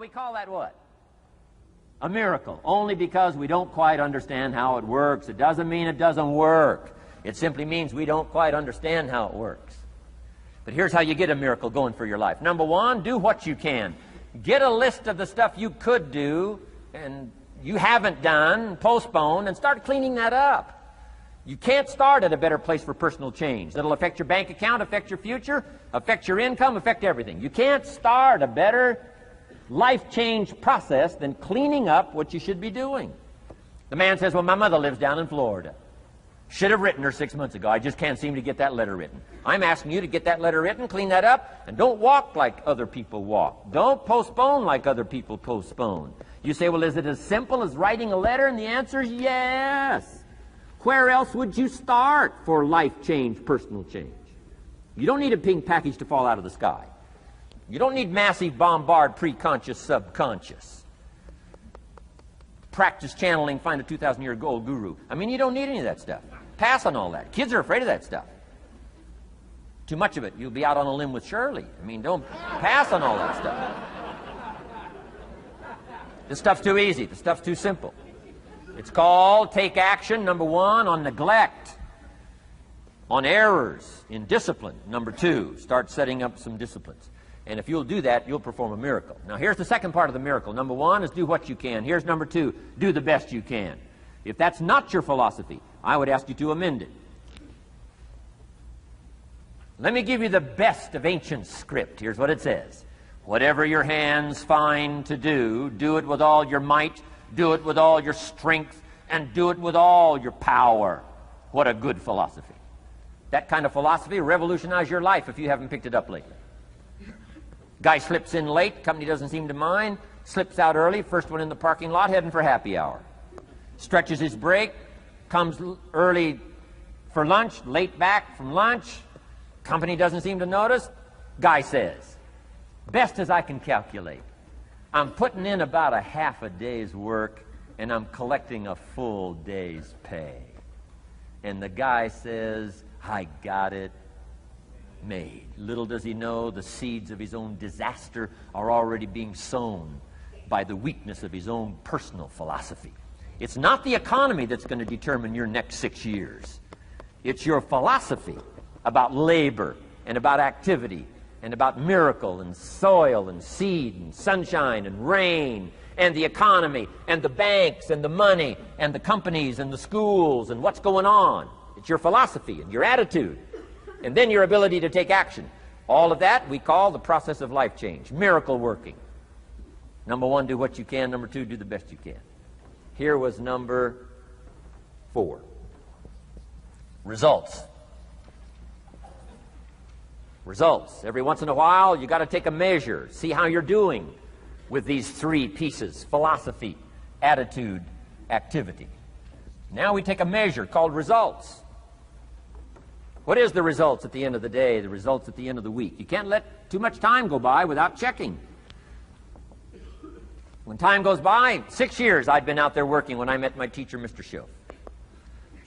We call that what? A miracle. Only because we don't quite understand how it works. It doesn't mean it doesn't work. It simply means we don't quite understand how it works. But here's how you get a miracle going for your life. Number one, do what you can. Get a list of the stuff you could do and you haven't done, postpone, and start cleaning that up. You can't start at a better place for personal change. That'll affect your bank account, affect your future, affect your income, affect everything. You can't start a better life change process than cleaning up what you should be doing. The man says, well, my mother lives down in Florida. Should have written her 6 months ago. I just can't seem to get that letter written. I'm asking you to get that letter written, clean that up, and don't walk like other people walk. Don't postpone like other people postpone. You say, well, is it as simple as writing a letter? And the answer is yes. Where else would you start for life change, personal change? You don't need a pink package to fall out of the sky. You don't need massive bombard, pre-conscious, subconscious. Practice channeling, find a 2,000-year-old guru. I mean, you don't need any of that stuff. Pass on all that. Kids are afraid of that stuff. Too much of it, you'll be out on a limb with Shirley. I mean, don't pass on all that stuff. This stuff's too easy. This stuff's too simple. It's called take action, number one, on neglect, on errors, in discipline. Number two, start setting up some disciplines. And if you'll do that, you'll perform a miracle. Now, here's the second part of the miracle. Number one is do what you can. Here's number two, do the best you can. If that's not your philosophy, I would ask you to amend it. Let me give you the best of ancient script. Here's what it says. Whatever your hands find to do, do it with all your might, do it with all your strength, and do it with all your power. What a good philosophy. That kind of philosophy will revolutionize your life if you haven't picked it up lately. Guy slips in late, company doesn't seem to mind, slips out early, first one in the parking lot, heading for happy hour. Stretches his break, comes early for lunch, late back from lunch, company doesn't seem to notice. Guy says, best as I can calculate, I'm putting in about a half a day's work and I'm collecting a full day's pay. And the guy says, I got it made. Little does he know the seeds of his own disaster are already being sown by the weakness of his own personal philosophy. It's not the economy that's going to determine your next 6 years. It's your philosophy about labor and about activity and about miracle and soil and seed and sunshine and rain and the economy and the banks and the money and the companies and the schools and what's going on. It's your philosophy and your attitude. And then your ability to take action. All of that we call the process of life change, miracle working. Number one, do what you can. Number two, do the best you can. Here was number 4. Results. Results. Every once in a while, you got to take a measure, see how you're doing with these 3 pieces: philosophy, attitude, activity. Now we take a measure called results. What is the results at the end of the day, the results at the end of the week? You can't let too much time go by without checking. When time goes by, 6 years I'd been out there working when I met my teacher, Mr. Schoaf.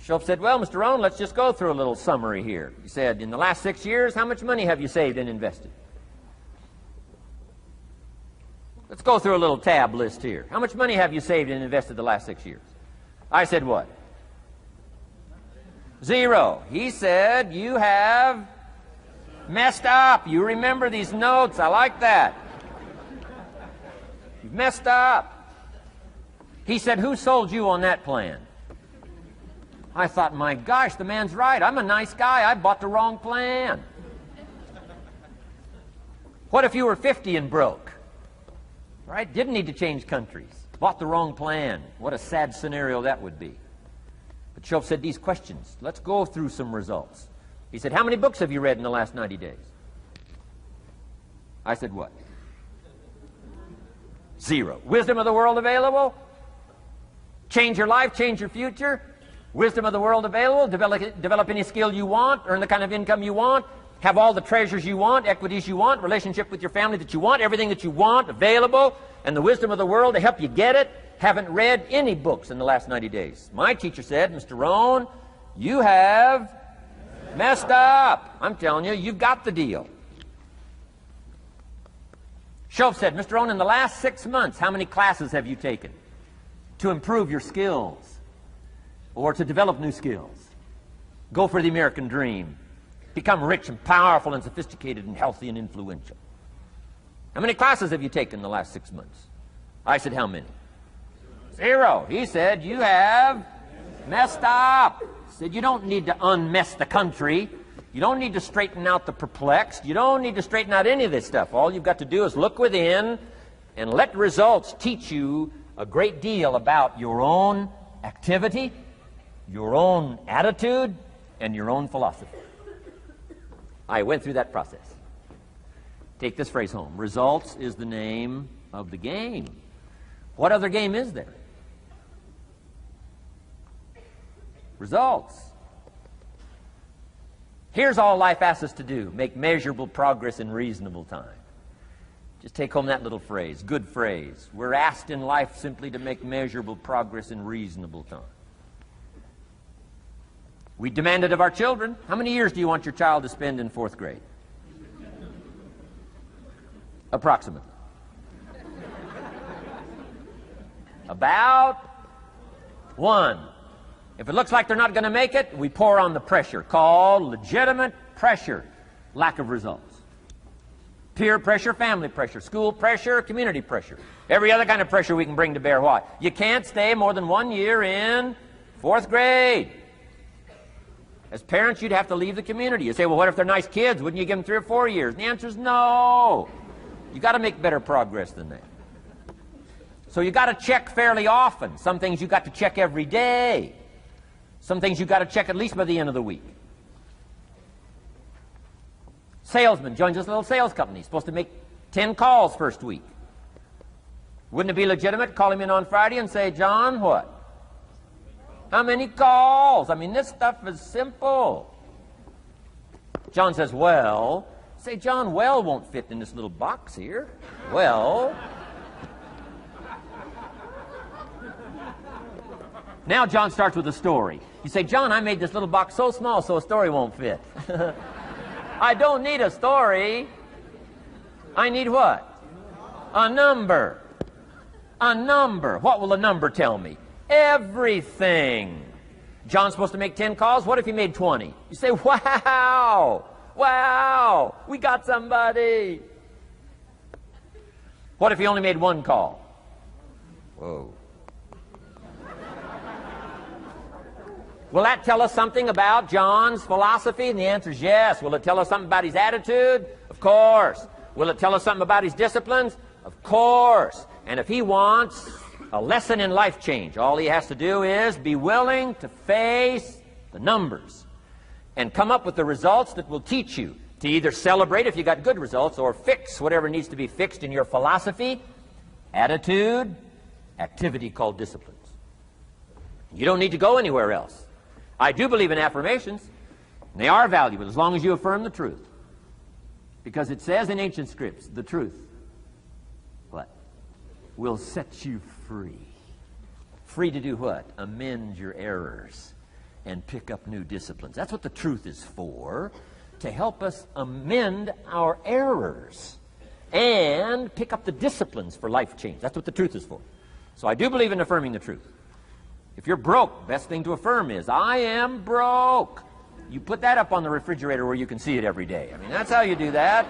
Schoaf said, well, Mr. Rohn, let's just go through a little summary here. He said, in the last 6 years, how much money have you saved and invested? Let's go through a little tab list here. How much money have you saved and invested the last 6 years? I said, what? 0. He said, you have messed up. You remember these notes. I like that. You've messed up. He said, who sold you on that plan? I thought, my gosh, the man's right. I'm a nice guy. I bought the wrong plan. What if you were 50 and broke? Right? Didn't need to change countries. Bought the wrong plan. What a sad scenario that would be. But Schoaf said these questions. Let's go through some results. He said, how many books have you read in the last 90 days? I said, what? 0. Wisdom of the world available? Change your life, change your future? Wisdom of the world available? Develop any skill you want? Earn the kind of income you want? Have all the treasures you want, equities you want, relationship with your family that you want, everything that you want available, and the wisdom of the world to help you get it? Haven't read any books in the last 90 days. My teacher said, Mr. Rohn, you have messed up. I'm telling you, you've got the deal. Shoaff said, Mr. Rohn, in the last 6 months, how many classes have you taken to improve your skills or to develop new skills? Go for the American dream. Become rich and powerful and sophisticated and healthy and influential. How many classes have you taken in the last 6 months? I said, how many? 0. He said, you have messed up. He said, you don't need to unmess the country. You don't need to straighten out the perplexed. You don't need to straighten out any of this stuff. All you've got to do is look within and let results teach you a great deal about your own activity, your own attitude, and your own philosophy. I went through that process. Take this phrase home. Results is the name of the game. What other game is there? Results. Here's all life asks us to do. Make measurable progress in reasonable time. Just take home that little phrase. Good phrase. We're asked in life simply to make measurable progress in reasonable time. We demand it of our children. How many years do you want your child to spend in 4th grade? Approximately. About 1. If it looks like they're not going to make it, we pour on the pressure, called legitimate pressure, lack of results. Peer pressure, family pressure, school pressure, community pressure. Every other kind of pressure we can bring to bear. Why? You can't stay more than 1 year in 4th grade. As parents, you'd have to leave the community. You say, well, what if they're nice kids? Wouldn't you give them 3 or 4 years? And the answer is no. You got to make better progress than that. So you got to check fairly often. Some things you got to check every day. Some things you got to check at least by the end of the week. Salesman joins this little sales company. He's supposed to make 10 calls first week. Wouldn't it be legitimate to call him in on Friday and say, John, what? How many calls? I mean, this stuff is simple. John says, well. Say, John, well won't fit in this little box here. Well. Now John starts with a story. You say, John, I made this little box so small so a story won't fit. I don't need a story. I need what? A number. A number. What will a number tell me? Everything. John's supposed to make 10 calls. What if he made 20? You say, wow. Wow. We got somebody. What if he only made 1 call? Whoa. Will that tell us something about John's philosophy? And the answer is yes. Will it tell us something about his attitude? Of course. Will it tell us something about his disciplines? Of course. And if he wants a lesson in life change, all he has to do is be willing to face the numbers and come up with the results that will teach you to either celebrate if you got good results or fix whatever needs to be fixed in your philosophy, attitude, activity called disciplines. You don't need to go anywhere else. I do believe in affirmations. And they are valuable as long as you affirm the truth. Because it says in ancient scripts, the truth, what? Will set you free. Free to do what? Amend your errors and pick up new disciplines. That's what the truth is for, to help us amend our errors and pick up the disciplines for life change. That's what the truth is for. So I do believe in affirming the truth. If you're broke, best thing to affirm is, I am broke. You put that up on the refrigerator where you can see it every day. I mean, that's how you do that.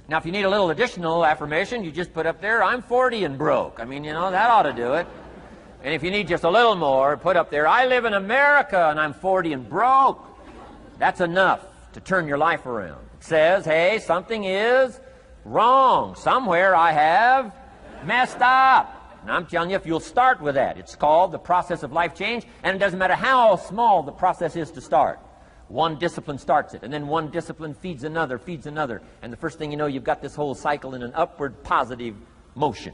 Now, if you need a little additional affirmation, you just put up there, I'm 40 and broke. I mean, you know, that ought to do it. And if you need just a little more, put up there, I live in America and I'm 40 and broke. That's enough to turn your life around. It says, hey, something is wrong. Somewhere I have messed up. And I'm telling you, if you'll start with that, it's called the process of life change, and it doesn't matter how small the process is to start. One discipline starts it, and then one discipline feeds another, and the first thing you know, you've got this whole cycle in an upward positive motion.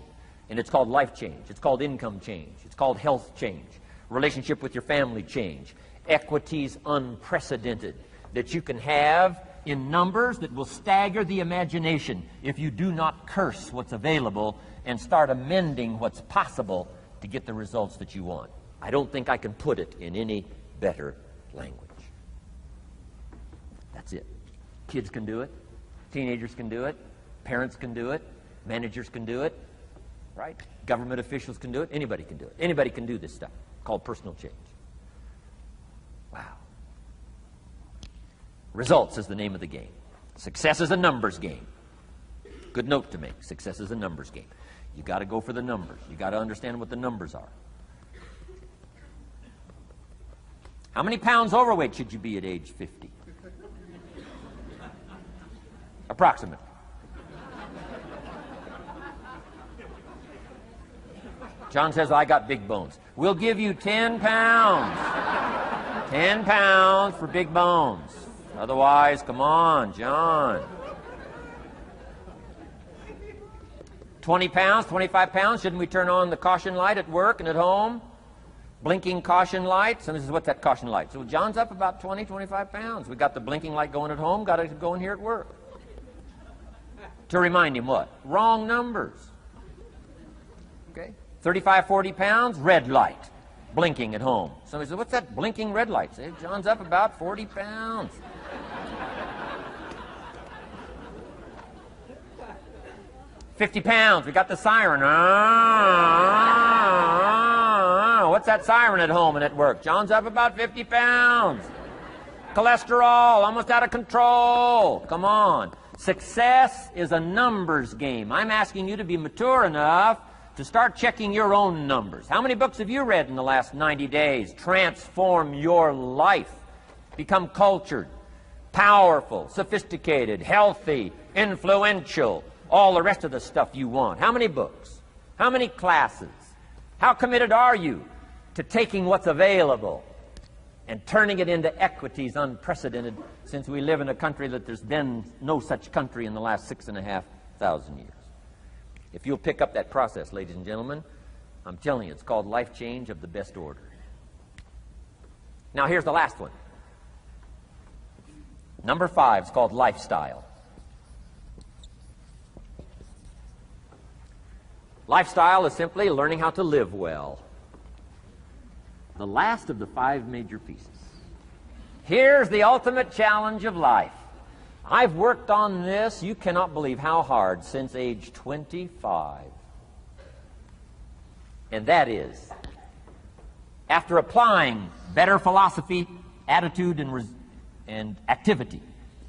And it's called life change. It's called income change. It's called health change. Relationship with your family change. Equities unprecedented that you can have in numbers that will stagger the imagination if you do not curse what's available and start amending what's possible to get the results that you want. I don't think I can put it in any better language. That's it. Kids can do it. Teenagers can do it. Parents can do it. Managers can do it. Right? Government officials can do it. Anybody can do it. Anybody can do this stuff called personal change. Wow. Results is the name of the game. Success is a numbers game. Good note to make. Success is a numbers game. You got to go for the numbers. You got to understand what the numbers are. How many pounds overweight should you be at age 50? Approximately. John says, I got big bones. We'll give you 10 pounds. 10 pounds for big bones. Otherwise, come on, John. 20 pounds, 25 pounds. Shouldn't we turn on the caution light at work and at home? Blinking caution light. Somebody says, what's that caution light? So John's up about 20, 25 pounds. We got the blinking light going at home, got it going here at work. To remind him what? Wrong numbers. Okay? 35, 40 pounds, red light. Blinking at home. Somebody says, what's that blinking red light? Say, John's up about 40 pounds. 50 pounds, we got the siren. What's that siren at home and at work? John's up about 50 pounds. Cholesterol, almost out of control. Come on. Success is a numbers game. I'm asking you to be mature enough to start checking your own numbers. How many books have you read in the last 90 days? Transform your life. Become cultured, powerful, sophisticated, healthy, influential, all the rest of the stuff you want. How many books? How many classes? How committed are you to taking what's available and turning it into equities unprecedented, since we live in a country that there's been no such country in the last 6,500 years? If you'll pick up that process, ladies and gentlemen, I'm telling you, it's called life change of the best order. Now here's the last one. Number 5 is called lifestyle. Lifestyle is simply learning how to live well. The last of the 5 major pieces. Here's the ultimate challenge of life. I've worked on this, you cannot believe how hard, since age 25. And that is, after applying better philosophy, attitude, and activity,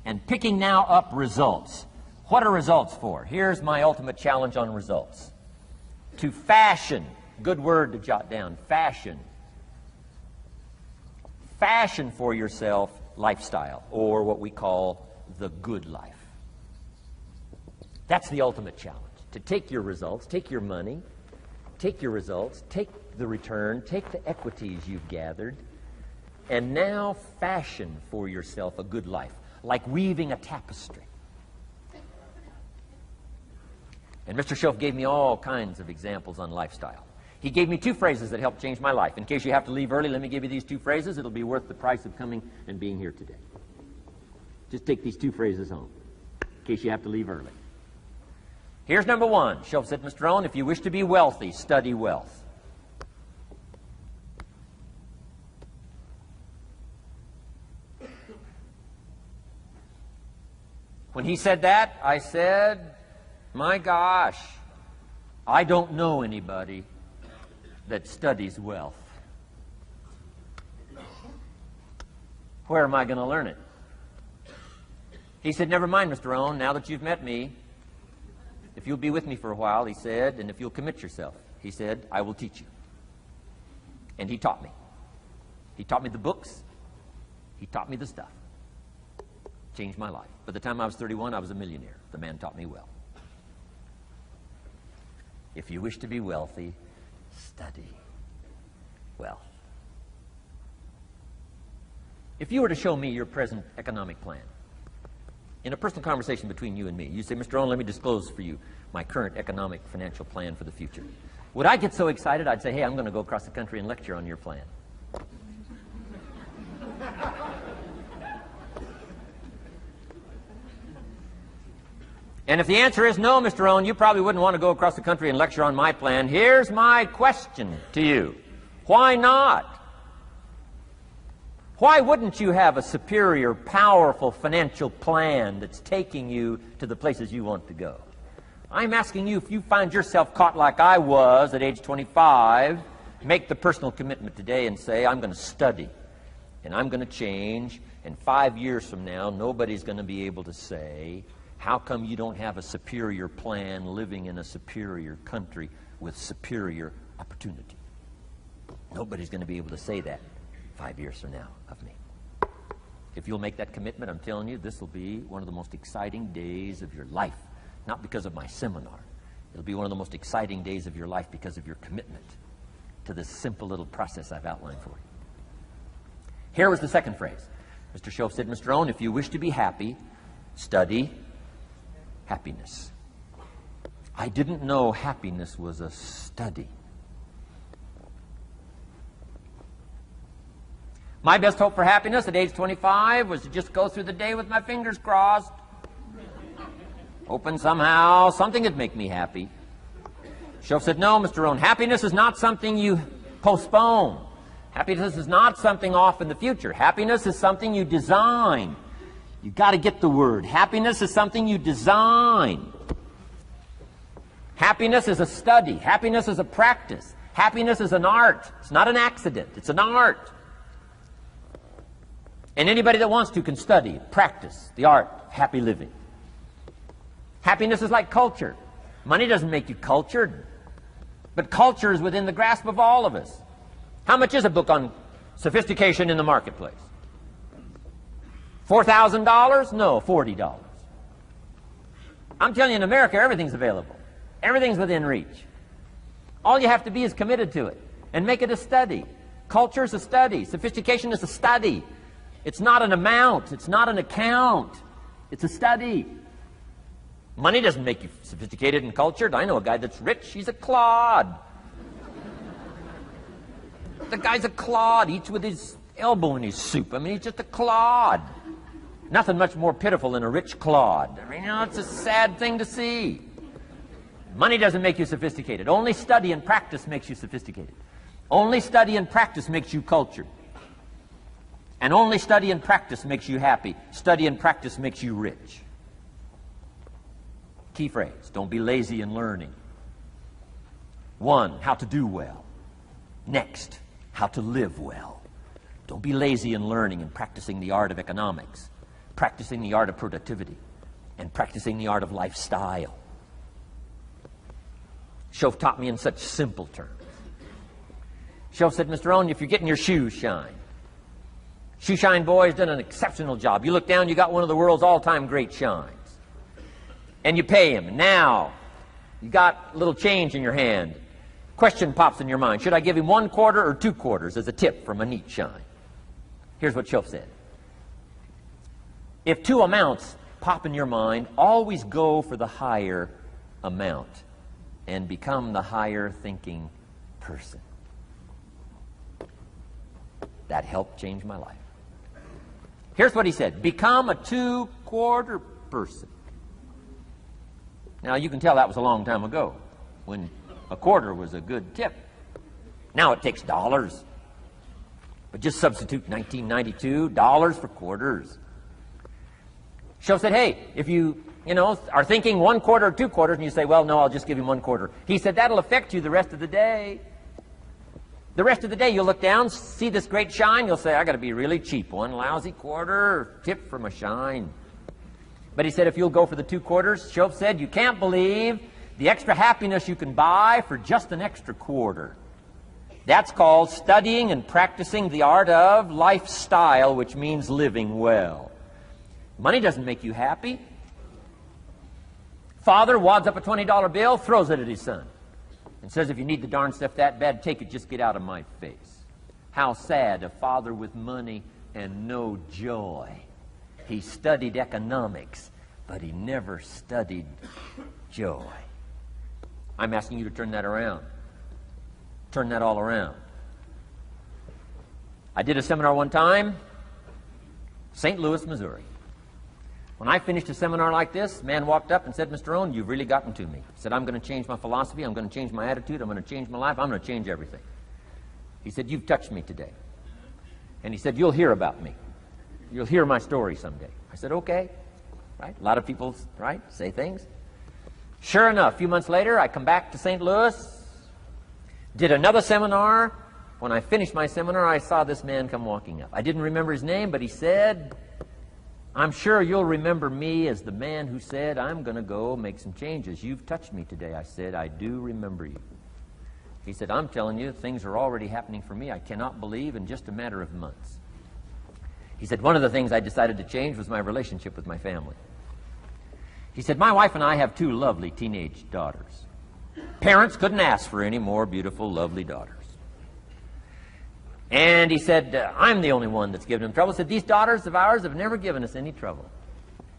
and picking now up results. What are results for? Here's my ultimate challenge on results. To fashion, good word to jot down, fashion. Fashion for yourself lifestyle, or what we call the good life. That's the ultimate challenge. To take your results, take your money, take your results, take the return, take the equities you've gathered, and now fashion for yourself a good life, like weaving a tapestry. And Mr. Schoaf gave me all kinds of examples on lifestyle. He gave me 2 phrases that helped change my life. In case you have to leave early, let me give you these 2 phrases. It'll be worth the price of coming and being here today. Just take these 2 phrases home, in case you have to leave early. Here's number 1. Schoaf said, Mr. Rohn, if you wish to be wealthy, study wealth. When he said that, I said, my gosh, I don't know anybody that studies wealth. Where am I going to learn it? He said, never mind, Mr. Rohn, now that you've met me, if you'll be with me for a while, he said, and if you'll commit yourself, he said, I will teach you. And he taught me. He taught me the books. He taught me the stuff. Changed my life. By the time I was 31, I was a millionaire. The man taught me well. If you wish to be wealthy, study wealth. If you were to show me your present economic plan, in a personal conversation between you and me, you say, Mr. Rohn, let me disclose for you my current economic financial plan for the future. Would I get so excited, I'd say, hey, I'm going to go across the country and lecture on your plan. And if the answer is no, Mr. Rohn, you probably wouldn't want to go across the country and lecture on my plan. Here's my question to you. Why not? Why wouldn't you have a superior, powerful financial plan that's taking you to the places you want to go? I'm asking you, if you find yourself caught like I was at age 25, make the personal commitment today and say, I'm going to study and I'm going to change, and 5 years from now, nobody's going to be able to say, how come you don't have a superior plan living in a superior country with superior opportunity? Nobody's going to be able to say that 5 years from now of me. If you'll make that commitment, I'm telling you, this will be one of the most exciting days of your life. Not because of my seminar. It'll be one of the most exciting days of your life because of your commitment to this simple little process I've outlined for you. Here was the second phrase. Mr. Shoaff said, Mr. Rohn, if you wish to be happy, study happiness. I didn't know happiness was a study. My best hope for happiness at age 25 was to just go through the day with my fingers crossed, hoping somehow something would make me happy. Shoaff said, no, Mr. Rohn, happiness is not something you postpone. Happiness is not something off in the future. Happiness is something you design. You've got to get the word. Happiness is something you design. Happiness is a study. Happiness is a practice. Happiness is an art. It's not an accident. It's an art. And anybody that wants to can study, practice the art of happy living. Happiness is like culture. Money doesn't make you cultured, but culture is within the grasp of all of us. How much is a book on sophistication in the marketplace? $4,000? No, $40. I'm telling you, in America, everything's available. Everything's within reach. All you have to be is committed to it and make it a study. Culture is a study. Sophistication is a study. It's not an amount. It's not an account. It's a study. Money doesn't make you sophisticated and cultured. I know a guy that's rich. He's a clod. The guy's a clod. Eats with his elbow in his soup. I mean, he's just a clod. Nothing much more pitiful than a rich clod. I mean, you know, it's a sad thing to see. Money doesn't make you sophisticated. Only study and practice makes you sophisticated. Only study and practice makes you cultured. And only study and practice makes you happy. Study and practice makes you rich. Key phrase, don't be lazy in learning. 1, how to do well. Next, how to live well. Don't be lazy in learning and practicing the art of economics, practicing the art of productivity, and practicing the art of lifestyle. Shoaff taught me in such simple terms. Shoaff said, Mr. Rohn, if you're getting your shoes shined, Shoe Shine Boy's done an exceptional job. You look down, you got one of the world's all-time great shines. And you pay him. Now, you got a little change in your hand. Question pops in your mind. Should I give him 1 quarter or 2 quarters as a tip from a neat shine? Here's what Shoaff said. If 2 amounts pop in your mind, always go for the higher amount and become the higher thinking person. That helped change my life. Here's what he said. Become a 2-quarter person. Now, you can tell that was a long time ago when a quarter was a good tip. Now it takes dollars. But just substitute 1992, dollars for quarters. Shoaff said, hey, if you are thinking 1 quarter or 2 quarters, and you say, well, no, I'll just give him 1 quarter. He said, that'll affect you the rest of the day. The rest of the day, you'll look down, see this great shine, you'll say, I got to be really cheap. 1 lousy quarter, tip from a shine. But he said, if you'll go for the 2 quarters, Shoaff said, you can't believe the extra happiness you can buy for just an extra quarter. That's called studying and practicing the art of lifestyle, which means living well. Money doesn't make you happy. Father wads up a $20 bill, throws it at his son, and says, if you need the darn stuff that bad, take it, just get out of my face. How sad, a father with money and no joy. He studied economics, but he never studied joy. I'm asking you to turn that around. Turn that all around. I did a seminar one time, St. Louis, Missouri. When I finished a seminar like this, a man walked up and said, Mr. Rohn, you've really gotten to me. He said, I'm going to change my philosophy, I'm going to change my attitude, I'm going to change my life, I'm going to change everything. He said, you've touched me today. And he said, you'll hear about me. You'll hear my story someday. I said, okay. Right? A lot of people, right, say things. Sure enough, a few months later, I come back to St. Louis, did another seminar. When I finished my seminar, I saw this man come walking up. I didn't remember his name, but he said, I'm sure you'll remember me as the man who said, I'm going to go make some changes. You've touched me today. I said, I do remember you. He said, I'm telling you, things are already happening for me. I cannot believe in just a matter of months. He said, one of the things I decided to change was my relationship with my family. He said, my wife and I have 2 lovely teenage daughters. Parents couldn't ask for any more beautiful, lovely daughters. And he said, I'm the only one that's given them trouble. He said, these daughters of ours have never given us any trouble.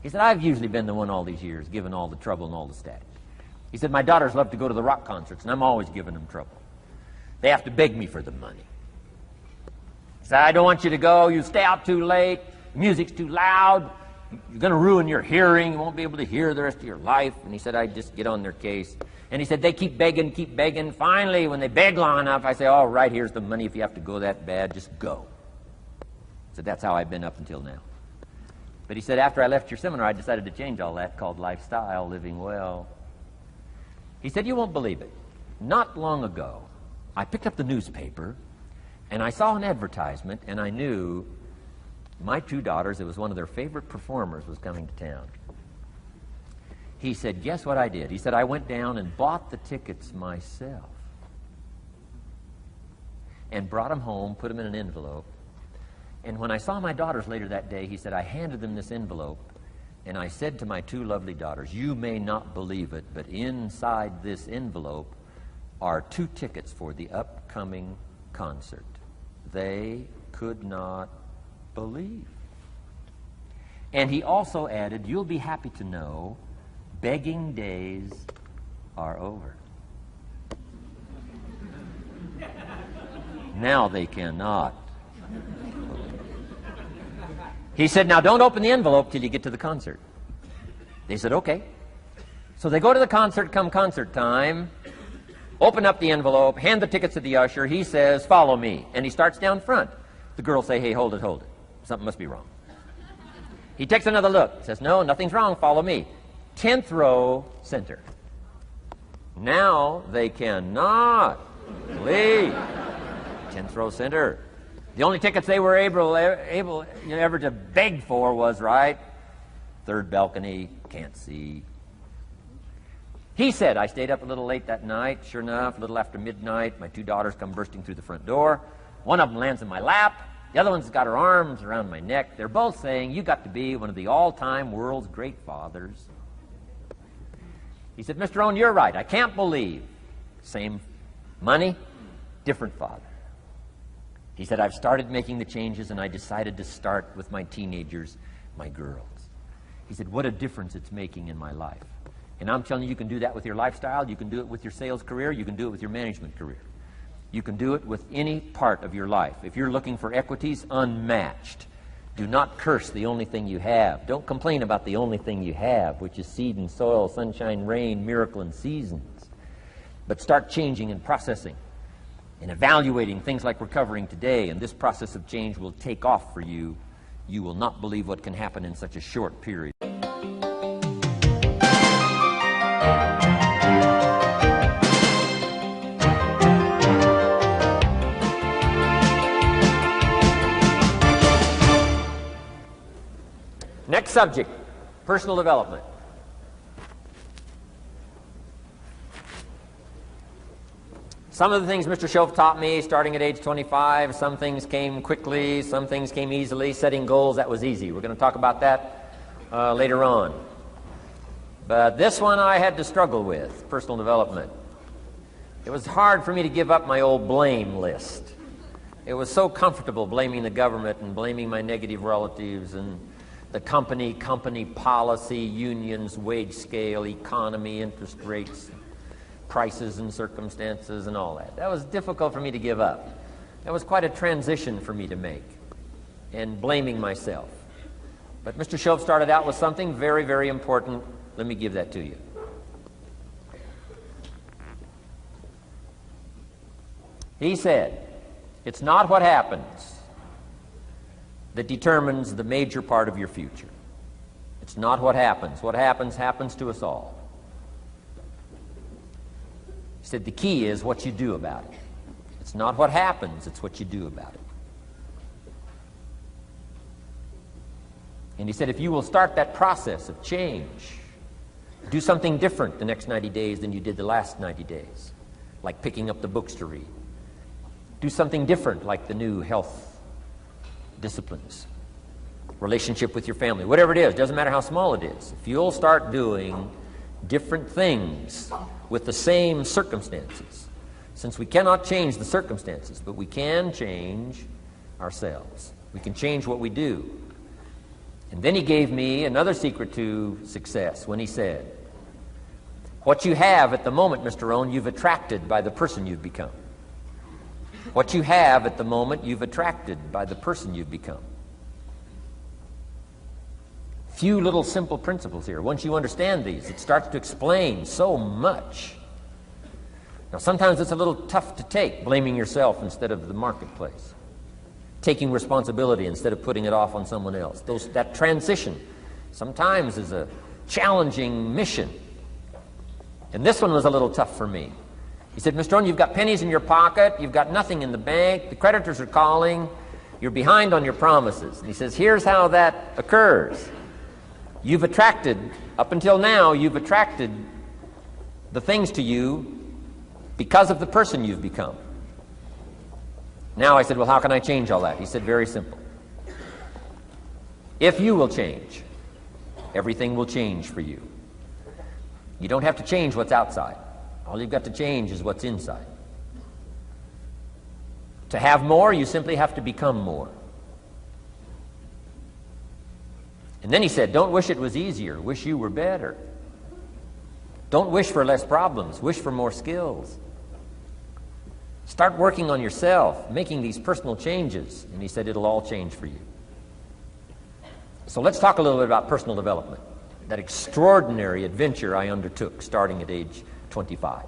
He said, I've usually been the one all these years given all the trouble and all the static. He said, my daughters love to go to the rock concerts, and I'm always giving them trouble. They have to beg me for the money. He said, I don't want you to go. You stay out too late. The music's too loud. You're going to ruin your hearing. You won't be able to hear the rest of your life. And he said, I just get on their case. And he said, they keep begging, keep begging. Finally, when they beg long enough, I say, all right, here's the money. If you have to go that bad, just go. So that's how I've been up until now. But he said, after I left your seminar, I decided to change all that, called lifestyle, living well. He said, you won't believe it. Not long ago, I picked up the newspaper, and I saw an advertisement, and I knew my 2 daughters, it was one of their favorite performers, was coming to town. He said, guess what I did? He said, I went down and bought the tickets myself and brought them home, put them in an envelope. And when I saw my daughters later that day, he said, I handed them this envelope, and I said to my 2 lovely daughters, you may not believe it, but inside this envelope are 2 tickets for the upcoming concert. They could not believe. And he also added, you'll be happy to know begging days are over. Now they cannot. He said, now don't open the envelope till you get to the concert. They said, okay. So they go to the concert, come concert time, open up the envelope, hand the tickets to the usher. He says, follow me. And he starts down front. The girls say, hey, hold it, hold it. Something must be wrong. He takes another look, says, no, nothing's wrong, follow me. 10th row, center. Now they cannot leave. 10th row, center. The only tickets they were able ever to beg for was, right, 3rd balcony, can't see. He said, I stayed up a little late that night. Sure enough, a little after midnight, my 2 daughters come bursting through the front door. One of them lands in my lap. The other one's got her arms around my neck. They're both saying, you got to be one of the all-time world's great fathers. He said, Mr. Rohn, you're right. I can't believe. Same money, different father. He said, I've started making the changes, and I decided to start with my teenagers, my girls. He said, what a difference it's making in my life. And I'm telling you, you can do that with your lifestyle. You can do it with your sales career. You can do it with your management career. You can do it with any part of your life. If you're looking for equities, unmatched. Do not curse the only thing you have. Don't complain about the only thing you have, which is seed and soil, sunshine, rain, miracle, and seasons. But start changing and processing and evaluating things like recovering today, and this process of change will take off for you. You will not believe what can happen in such a short period. Next subject, personal development. Some of the things Mr. Schoaf taught me starting at age 25, some things came quickly, some things came easily. Setting goals, that was easy. We're going to talk about that later on. But this one I had to struggle with, personal development. It was hard for me to give up my old blame list. It was so comfortable blaming the government and blaming my negative relatives and the company policy, unions, wage scale, economy, interest rates, prices and circumstances and all that. That was difficult for me to give up. That was quite a transition for me to make, and blaming myself. But Mr. Schoaf started out with something very, very important. Let me give that to you. He said, it's not what happens, that determines the major part of your future. It's not what happens. What happens, happens to us all. He said the key is what you do about it. It's not what happens, it's what you do about it. And he said if you will start that process of change, do something different the next 90 days than you did the last 90 days, like picking up the books to read. Do something different like the new health disciplines, relationship with your family, whatever it is, doesn't matter how small it is. If you'll start doing different things with the same circumstances, since we cannot change the circumstances, but we can change ourselves. We can change what we do. And then he gave me another secret to success when he said, what you have at the moment, Mr. Rohn, you've attracted by the person you've become. What you have at the moment, you've attracted by the person you've become. Few little simple principles here. Once you understand these, it starts to explain so much. Now, sometimes it's a little tough to take, blaming yourself instead of the marketplace, taking responsibility instead of putting it off on someone else. That transition sometimes is a challenging mission. And this one was a little tough for me. He said, Mr. Rohn, you've got pennies in your pocket, you've got nothing in the bank, the creditors are calling, you're behind on your promises. And he says, here's how that occurs. You've attracted, up until now, you've attracted the things to you because of the person you've become. Now I said, well, how can I change all that? He said, very simple. If you will change, everything will change for you. You don't have to change what's outside. All you've got to change is what's inside. To have more, you simply have to become more. And then he said, don't wish it was easier, wish you were better. Don't wish for less problems, wish for more skills. Start working on yourself, making these personal changes. And he said, it'll all change for you. So let's talk a little bit about personal development. That extraordinary adventure I undertook starting at age 25.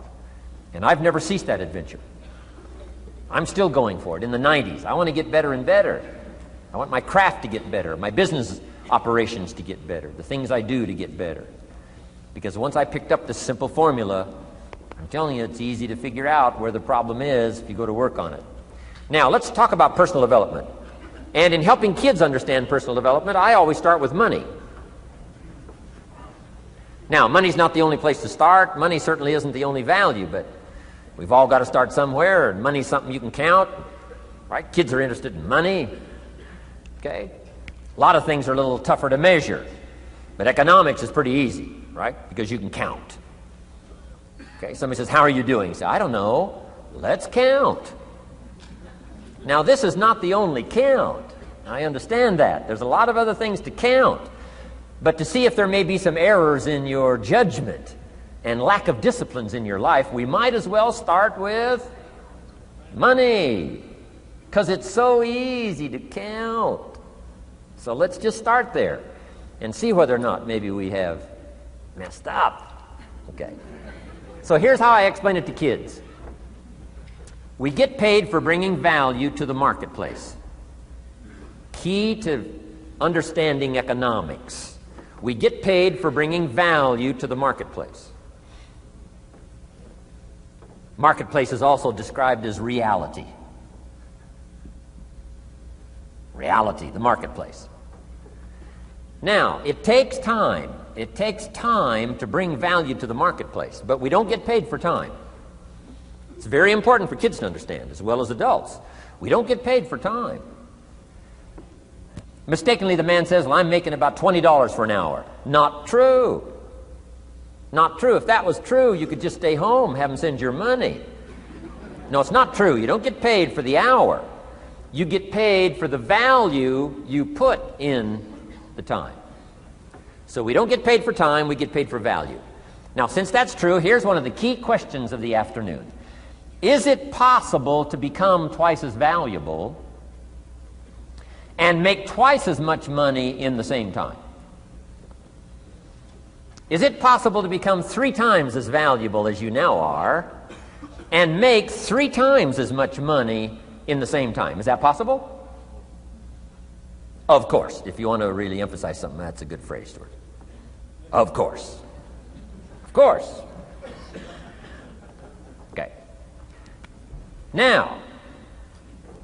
And I've never ceased that adventure. I'm still going for it in the 90s. I want to get better and better. I want my craft to get better, my business operations to get better, the things I do to get better. Because once I picked up this simple formula, I'm telling you, it's easy to figure out where the problem is if you go to work on it. Now, let's talk about personal development. And in helping kids understand personal development, I always start with money. Now, money's not the only place to start. Money certainly isn't the only value, but we've all got to start somewhere, and money's something you can count, right? Kids are interested in money, okay? A lot of things are a little tougher to measure, but economics is pretty easy, right? Because you can count. Okay, somebody says, how are you doing? You say, I don't know. Let's count. Now, this is not the only count. I understand that. There's a lot of other things to count. But to see if there may be some errors in your judgment and lack of disciplines in your life, we might as well start with money, because it's so easy to count. So let's just start there and see whether or not maybe we have messed up. Okay. So here's how I explain it to kids. We get paid for bringing value to the marketplace. Key to understanding economics. We get paid for bringing value to the marketplace. Marketplace is also described as reality. Reality, the marketplace. Now, it takes time. It takes time to bring value to the marketplace, but we don't get paid for time. It's very important for kids to understand, as well as adults. We don't get paid for time. Mistakenly, the man says, well, I'm making about $20 for an hour. Not true. Not true. If that was true, you could just stay home, have them send your money. No, it's not true. You don't get paid for the hour. You get paid for the value you put in the time. So we don't get paid for time, we get paid for value. Now, since that's true, here's one of the key questions of the afternoon. Is it possible to become twice as valuable and make twice as much money in the same time? Is it possible to become 3 times as valuable as you now are and make 3 times as much money in the same time? Is that possible? Of course. If you want to really emphasize something, that's a good phrase, Stuart. Of course. Of course. Okay. Now,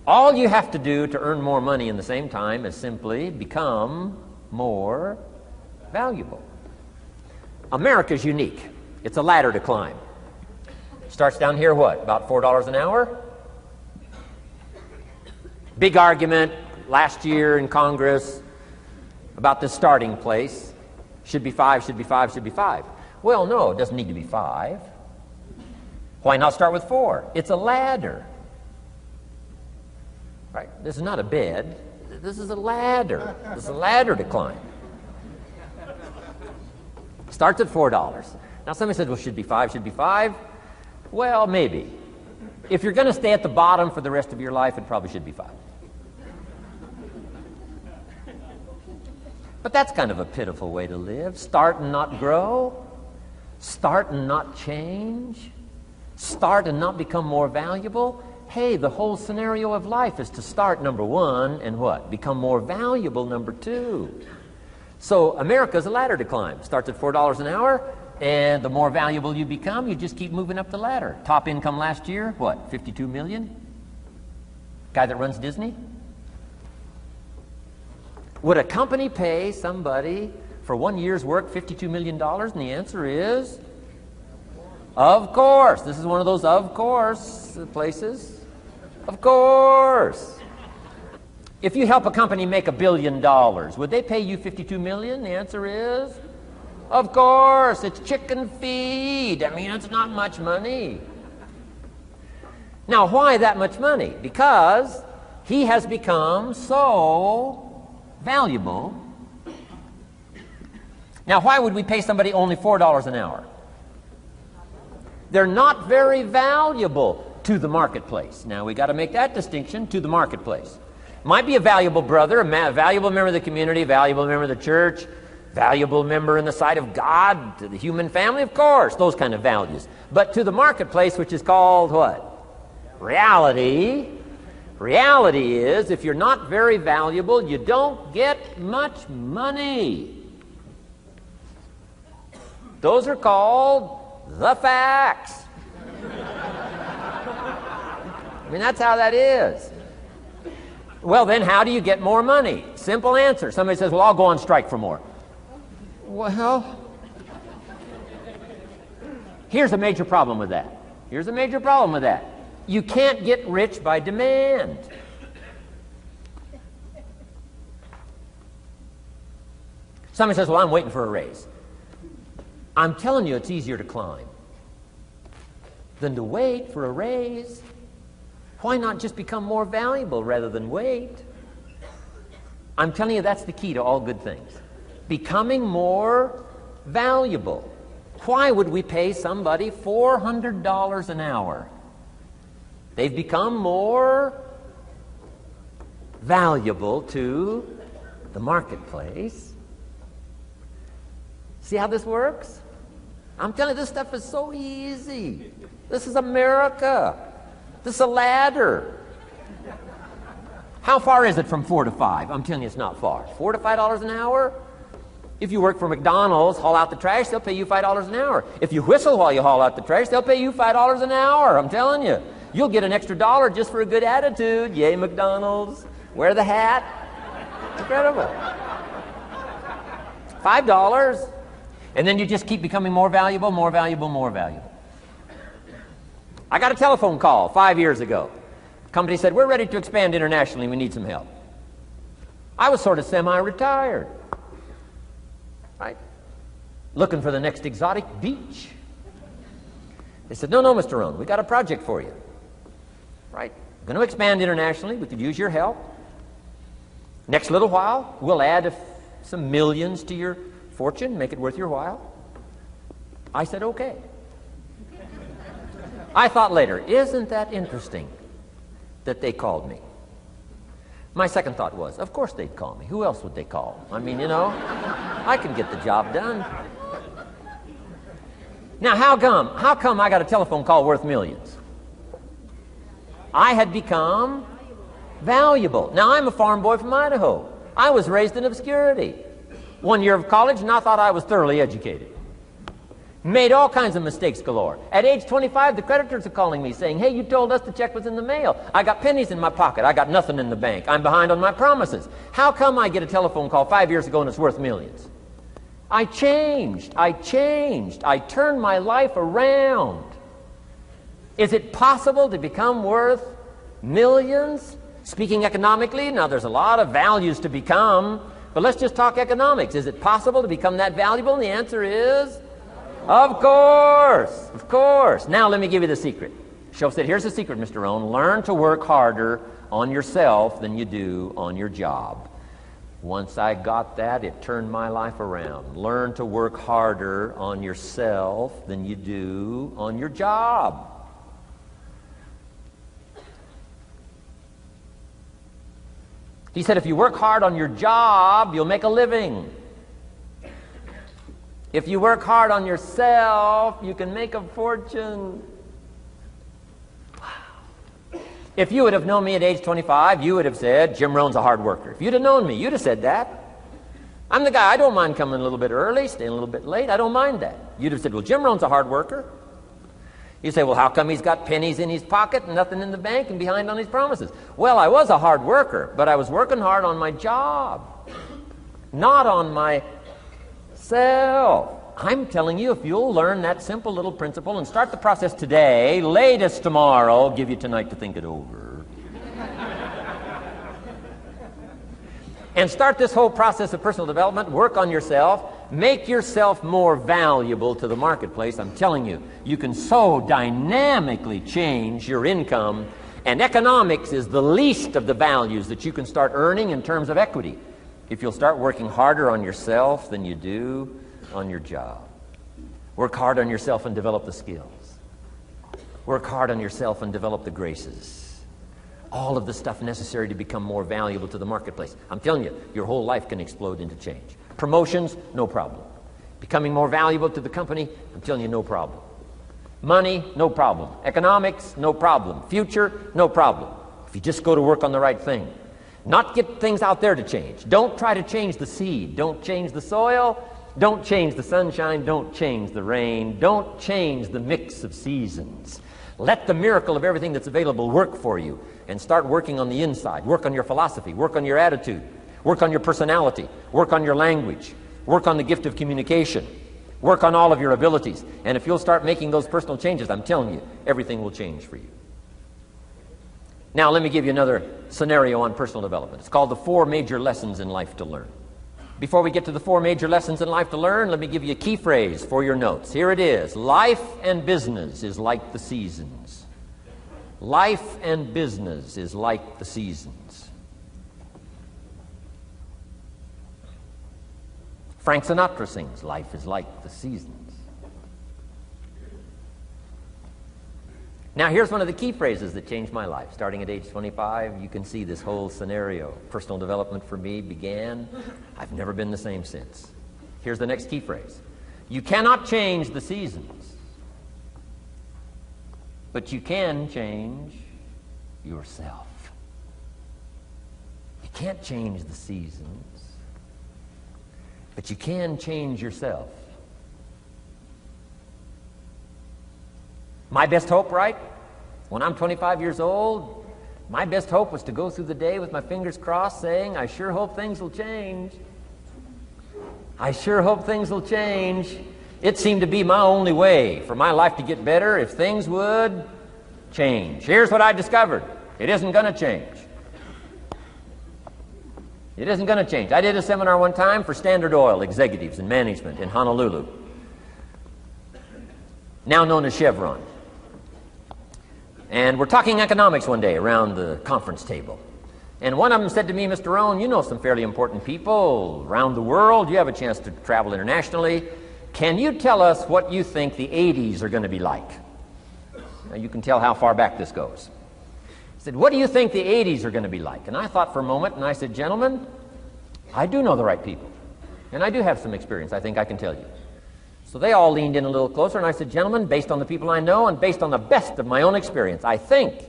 all you have to do to earn more money in the same time is simply become more valuable. America's unique. It's a ladder to climb. Starts down here, what? About $4 an hour? Big argument last year in Congress about the starting place. Should be 5, should be 5, should be 5. Well, no, it doesn't need to be 5. Why not start with 4? It's a ladder. Right? This is not a bed. This is a ladder. This is a ladder to climb. Starts at $4. Now somebody says, well, should be 5, should be 5. Well, maybe. If you're going to stay at the bottom for the rest of your life, it probably should be 5. But that's kind of a pitiful way to live. Start and not grow. Start and not change. Start and not become more valuable. Hey, the whole scenario of life is to start, number 1, and what? Become more valuable, number 2. So America's a ladder to climb. Starts at $4 an hour, and the more valuable you become, you just keep moving up the ladder. Top income last year, what, 52 million? Guy that runs Disney? Would a company pay somebody for 1 year's work $52 million? And the answer is, of course. This is one of those of course places. Of course. If you help a company make $1 billion, would they pay you $52 million? The answer is, of course. It's chicken feed. I mean, it's not much money. Now, why that much money? Because he has become so valuable. Now, why would we pay somebody only $4 an hour? They're not very valuable to the marketplace. Now, we got to make that distinction, to the marketplace. Might be a valuable brother, a valuable member of the community, a valuable member of the church, valuable member in the sight of God, to the human family, of course, those kind of values. But to the marketplace, which is called what? Reality. Reality is, if you're not very valuable, you don't get much money. Those are called the facts. I mean, that's how that is. Well, then how do you get more money? Simple answer. Somebody says, well, I'll go on strike for more. Well, here's a major problem with that. Here's a major problem with that. You can't get rich by demand. Somebody says, well, I'm waiting for a raise. I'm telling you, it's easier to climb than to wait for a raise. Why not just become more valuable rather than wait? I'm telling you, that's the key to all good things. Becoming more valuable. Why would we pay somebody $400 an hour? They've become more valuable to the marketplace. See how this works? I'm telling you, this stuff is so easy. This is America. This is a ladder. How far is it from 4 to 5? I'm telling you, it's not far. $4 to $5 an hour? If you work for McDonald's, haul out the trash, they'll pay you $5 an hour. If you whistle while you haul out the trash, they'll pay you $5 an hour. I'm telling you. You'll get an extra $1 just for a good attitude. Yay, McDonald's. Wear the hat. It's incredible. $5. And then you just keep becoming more valuable, more valuable, more valuable. I got a telephone call 5 years ago. The company said, we're ready to expand internationally. We need some help. I was sort of semi-retired. Right? Looking for the next exotic beach. They said, no, Mr. Rohn, we got a project for you. Right? We're going to expand internationally. We could use your help. Next little while, we'll add some millions to your fortune, make it worth your while. I said, okay. I thought later, isn't that interesting that they called me? My second thought was, of course they'd call me. Who else would they call? I mean, I can get the job done. Now, how come I got a telephone call worth millions? I had become valuable. Now, I'm a farm boy from Idaho. I was raised in obscurity. 1 year of college, and I thought I was thoroughly educated. Made all kinds of mistakes galore. At age 25, the creditors are calling me saying, hey, you told us the check was in the mail. I got pennies in my pocket. I got nothing in the bank. I'm behind on my promises. How come I get a telephone call 5 years ago and it's worth millions? I changed. I turned my life around. Is it possible to become worth millions? Speaking economically, now there's a lot of values to become, but let's just talk economics. Is it possible to become that valuable? And the answer is, of course, of course. Now let me give you the secret. Shoaff said, here's the secret, Mr. Rohn. Learn to work harder on yourself than you do on your job. Once I got that, it turned my life around. Learn to work harder on yourself than you do on your job. He said, if you work hard on your job, you'll make a living. If you work hard on yourself, you can make a fortune. Wow. If you would have known me at age 25, you would have said, Jim Rohn's a hard worker. If you'd have known me, you'd have said that. I'm the guy, I don't mind coming a little bit early, staying a little bit late. I don't mind that. You'd have said, well, Jim Rohn's a hard worker. You say, well, how come he's got pennies in his pocket and nothing in the bank and behind on his promises? Well, I was a hard worker, but I was working hard on my job, not on myself. I'm telling you, if you'll learn that simple little principle and start the process today, latest tomorrow, I'll give you tonight to think it over. And start this whole process of personal development, work on yourself, make yourself more valuable to the marketplace. I'm telling you, you can so dynamically change your income, and economics is the least of the values that you can start earning in terms of equity if you'll start working harder on yourself than you do on your job. Work hard on yourself and develop the skills. Work hard on yourself and develop the graces. All of the stuff necessary to become more valuable to the marketplace. I'm telling you, your whole life can explode into change. Promotions, no problem. Becoming more valuable to the company, I'm telling you, no problem. Money, no problem. Economics, no problem. Future, no problem. If you just go to work on the right thing. Not get things out there to change. Don't try to change the seed. Don't change the soil. Don't change the sunshine. Don't change the rain. Don't change the mix of seasons. Let the miracle of everything that's available work for you, and start working on the inside. Work on your philosophy. Work on your attitude. Work on your personality. Work on your language. Work on the gift of communication. Work on all of your abilities. And if you'll start making those personal changes, I'm telling you, everything will change for you. Now, let me give you another scenario on personal development. It's called the 4 major lessons in life to learn. Before we get to the 4 major lessons in life to learn, let me give you a key phrase for your notes. Here it is. Life and business is like the seasons. Life and business is like the seasons. Frank Sinatra sings, life is like the seasons. Now, here's one of the key phrases that changed my life. Starting at age 25, you can see this whole scenario. Personal development for me began. I've never been the same since. Here's the next key phrase. You cannot change the seasons, but you can change yourself. You can't change the seasons, but you can change yourself. My best hope, right? When I'm 25 years old, my best hope was to go through the day with my fingers crossed saying, I sure hope things will change. I sure hope things will change. It seemed to be my only way for my life to get better if things would change. Here's what I discovered. It isn't going to change. It isn't going to change. I did a seminar one time for Standard Oil executives and management in Honolulu, now known as Chevron. And we're talking economics one day around the conference table. And one of them said to me, Mr. Rohn, you know some fairly important people around the world. You have a chance to travel internationally. Can you tell us what you think the 80s are going to be like? Now you can tell how far back this goes. He said, what do you think the 80s are going to be like? And I thought for a moment, and I said, gentlemen, I do know the right people. And I do have some experience, I think I can tell you. So they all leaned in a little closer, and I said, gentlemen, based on the people I know and based on the best of my own experience, I think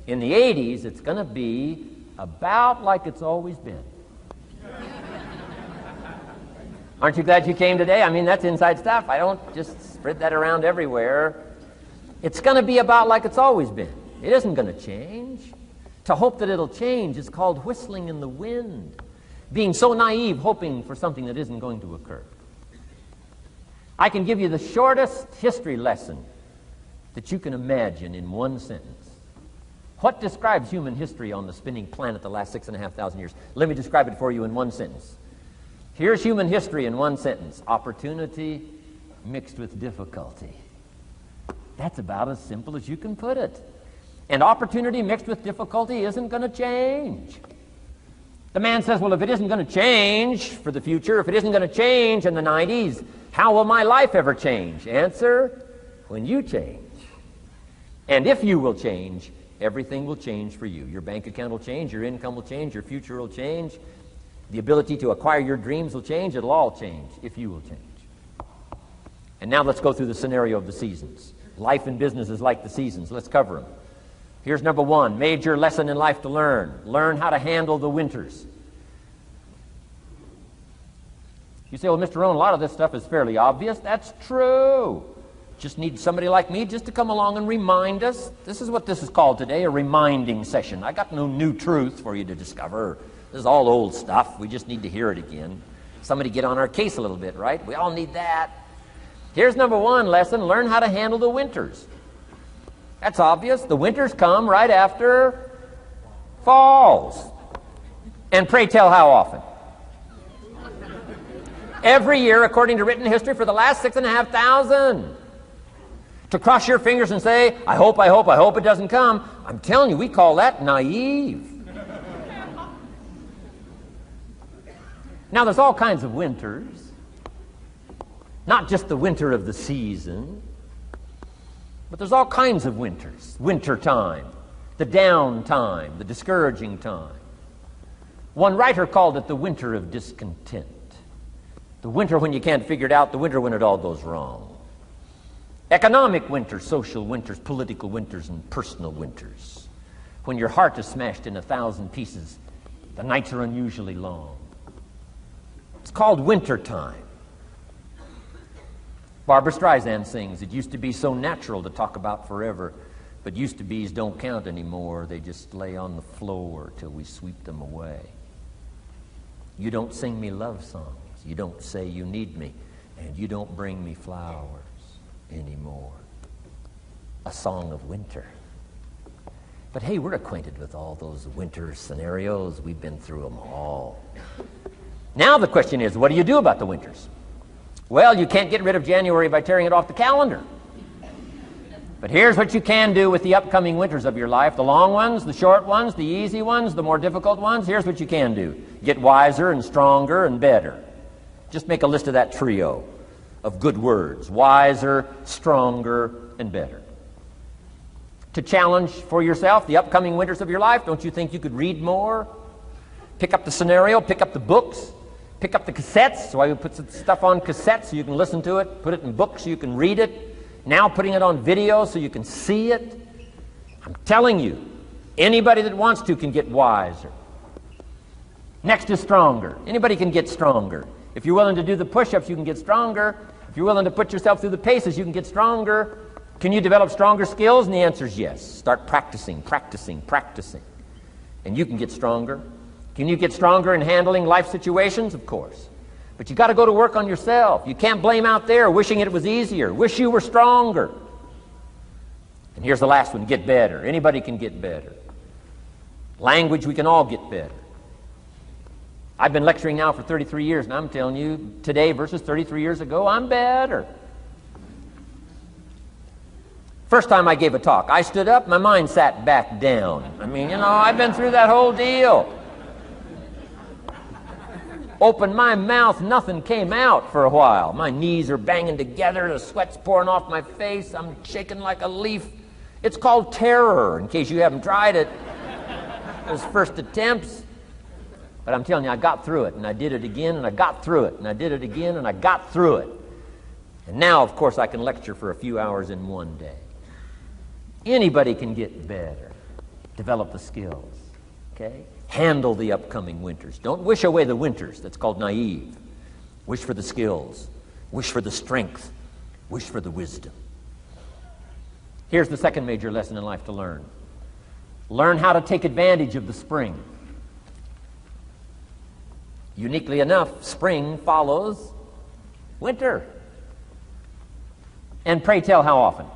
in the 80s it's going to be about like it's always been. Aren't you glad you came today? I mean, that's inside stuff. I don't just spread that around everywhere. It's going to be about like it's always been. It isn't going to change. To hope that it'll change is called whistling in the wind. Being so naive, hoping for something that isn't going to occur. I can give you the shortest history lesson that you can imagine in one sentence. What describes human history on the spinning planet the last 6,500 years? Let me describe it for you in one sentence. Here's human history in one sentence. Opportunity mixed with difficulty. That's about as simple as you can put it. And opportunity mixed with difficulty isn't going to change. The man says, well, if it isn't going to change for the future, if it isn't going to change in the 90s, how will my life ever change? Answer, when you change. And if you will change, everything will change for you. Your bank account will change, your income will change, your future will change. The ability to acquire your dreams will change. It'll all change if you will change. And now let's go through the scenario of the seasons. Life and business is like the seasons. Let's cover them. Here's number one, major lesson in life to learn. Learn how to handle the winters. You say, well, Mr. Rohn, a lot of this stuff is fairly obvious. That's true. Just need somebody like me just to come along and remind us. This is what this is called today, a reminding session. I got no new truth for you to discover. This is all old stuff. We just need to hear it again. Somebody get on our case a little bit, right? We all need that. Here's number one lesson. Learn how to handle the winters. That's obvious. The winters come right after falls. And pray tell how often? Every year, according to written history, for the last 6,500. To cross your fingers and say, I hope it doesn't come. I'm telling you, we call that naive. Now, there's all kinds of winters. Not just the winter of the season, but there's all kinds of winters. Winter time, the down time, the discouraging time. One writer called it the winter of discontent. The winter when you can't figure it out, the winter when it all goes wrong. Economic winters, social winters, political winters, and personal winters. When your heart is smashed in 1,000 pieces, the nights are unusually long. It's called winter time. Barbra Streisand sings, it used to be so natural to talk about forever, but used to be's don't count anymore. They just lay on the floor till we sweep them away. You don't sing me love songs. You don't say you need me, and you don't bring me flowers anymore. A song of winter. But hey, we're acquainted with all those winter scenarios. We've been through them all. Now the question is, what do you do about the winters? Well, you can't get rid of January by tearing it off the calendar. But here's what you can do with the upcoming winters of your life. The long ones, the short ones, the easy ones, the more difficult ones. Here's what you can do. Get wiser and stronger and better. Just make a list of that trio of good words. Wiser, stronger, and better. To challenge for yourself the upcoming winters of your life, don't you think you could read more? Pick up the scenario, pick up the books, pick up the cassettes. So I would put some stuff on cassettes so you can listen to it, put it in books so you can read it. Now putting it on video so you can see it. I'm telling you, anybody that wants to can get wiser. Next is stronger. Anybody can get stronger. If you're willing to do the push-ups, you can get stronger. If you're willing to put yourself through the paces, you can get stronger. Can you develop stronger skills? And the answer is yes. Start practicing, practicing, practicing. And you can get stronger. Can you get stronger in handling life situations? Of course. But you got to go to work on yourself. You can't blame out there wishing it was easier. Wish you were stronger. And here's the last one, get better. Anybody can get better. Language, we can all get better. I've been lecturing now for 33 years, and I'm telling you, today versus 33 years ago, I'm better. First time I gave a talk, I stood up, my mind sat back down. I mean, I've been through that whole deal. Opened my mouth, nothing came out for a while. My knees are banging together, the sweat's pouring off my face, I'm shaking like a leaf. It's called terror, in case you haven't tried it. Those first attempts. But I'm telling you, I got through it, and I did it again, and I got through it, and I did it again, and I got through it. And now, of course, I can lecture for a few hours in one day. Anybody can get better. Develop the skills, okay? Handle the upcoming winters. Don't wish away the winters. That's called naive. Wish for the skills. Wish for the strength. Wish for the wisdom. Here's the second major lesson in life to learn. Learn how to take advantage of the spring. Uniquely enough, spring follows winter. And pray tell, how often?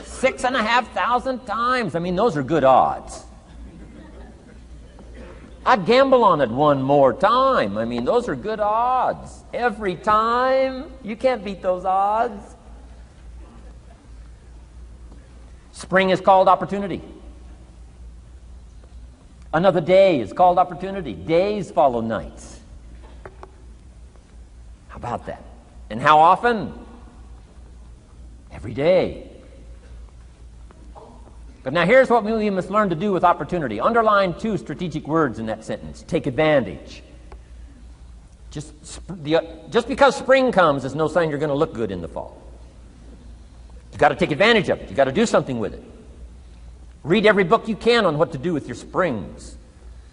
6,500 times. I mean, those are good odds. I'd gamble on it one more time. I mean, those are good odds. Every time. You can't beat those odds. Spring is called opportunity. Another day is called opportunity. Days follow nights. How about that? And how often? Every day. But now here's what we must learn to do with opportunity. Underline two strategic words in that sentence. Take advantage. Just because spring comes is no sign you're going to look good in the fall. You've got to take advantage of it. You've got to do something with it. Read every book you can on what to do with your springs,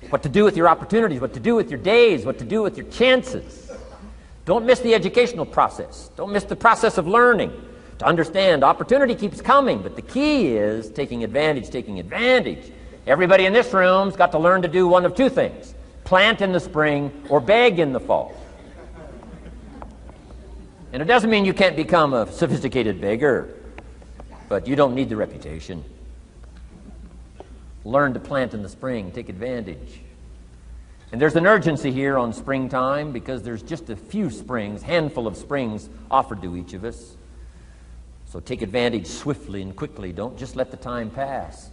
what to do with your opportunities, what to do with your days, what to do with your chances. Don't miss the educational process. Don't miss the process of learning. To understand, opportunity keeps coming, but the key is taking advantage, taking advantage. Everybody in this room's got to learn to do one of two things: plant in the spring or beg in the fall. And it doesn't mean you can't become a sophisticated beggar, but you don't need the reputation. Learn to plant in the spring, take advantage. And there's an urgency here on springtime because there's just a few springs, handful of springs offered to each of us. So take advantage swiftly and quickly. Don't just let the time pass.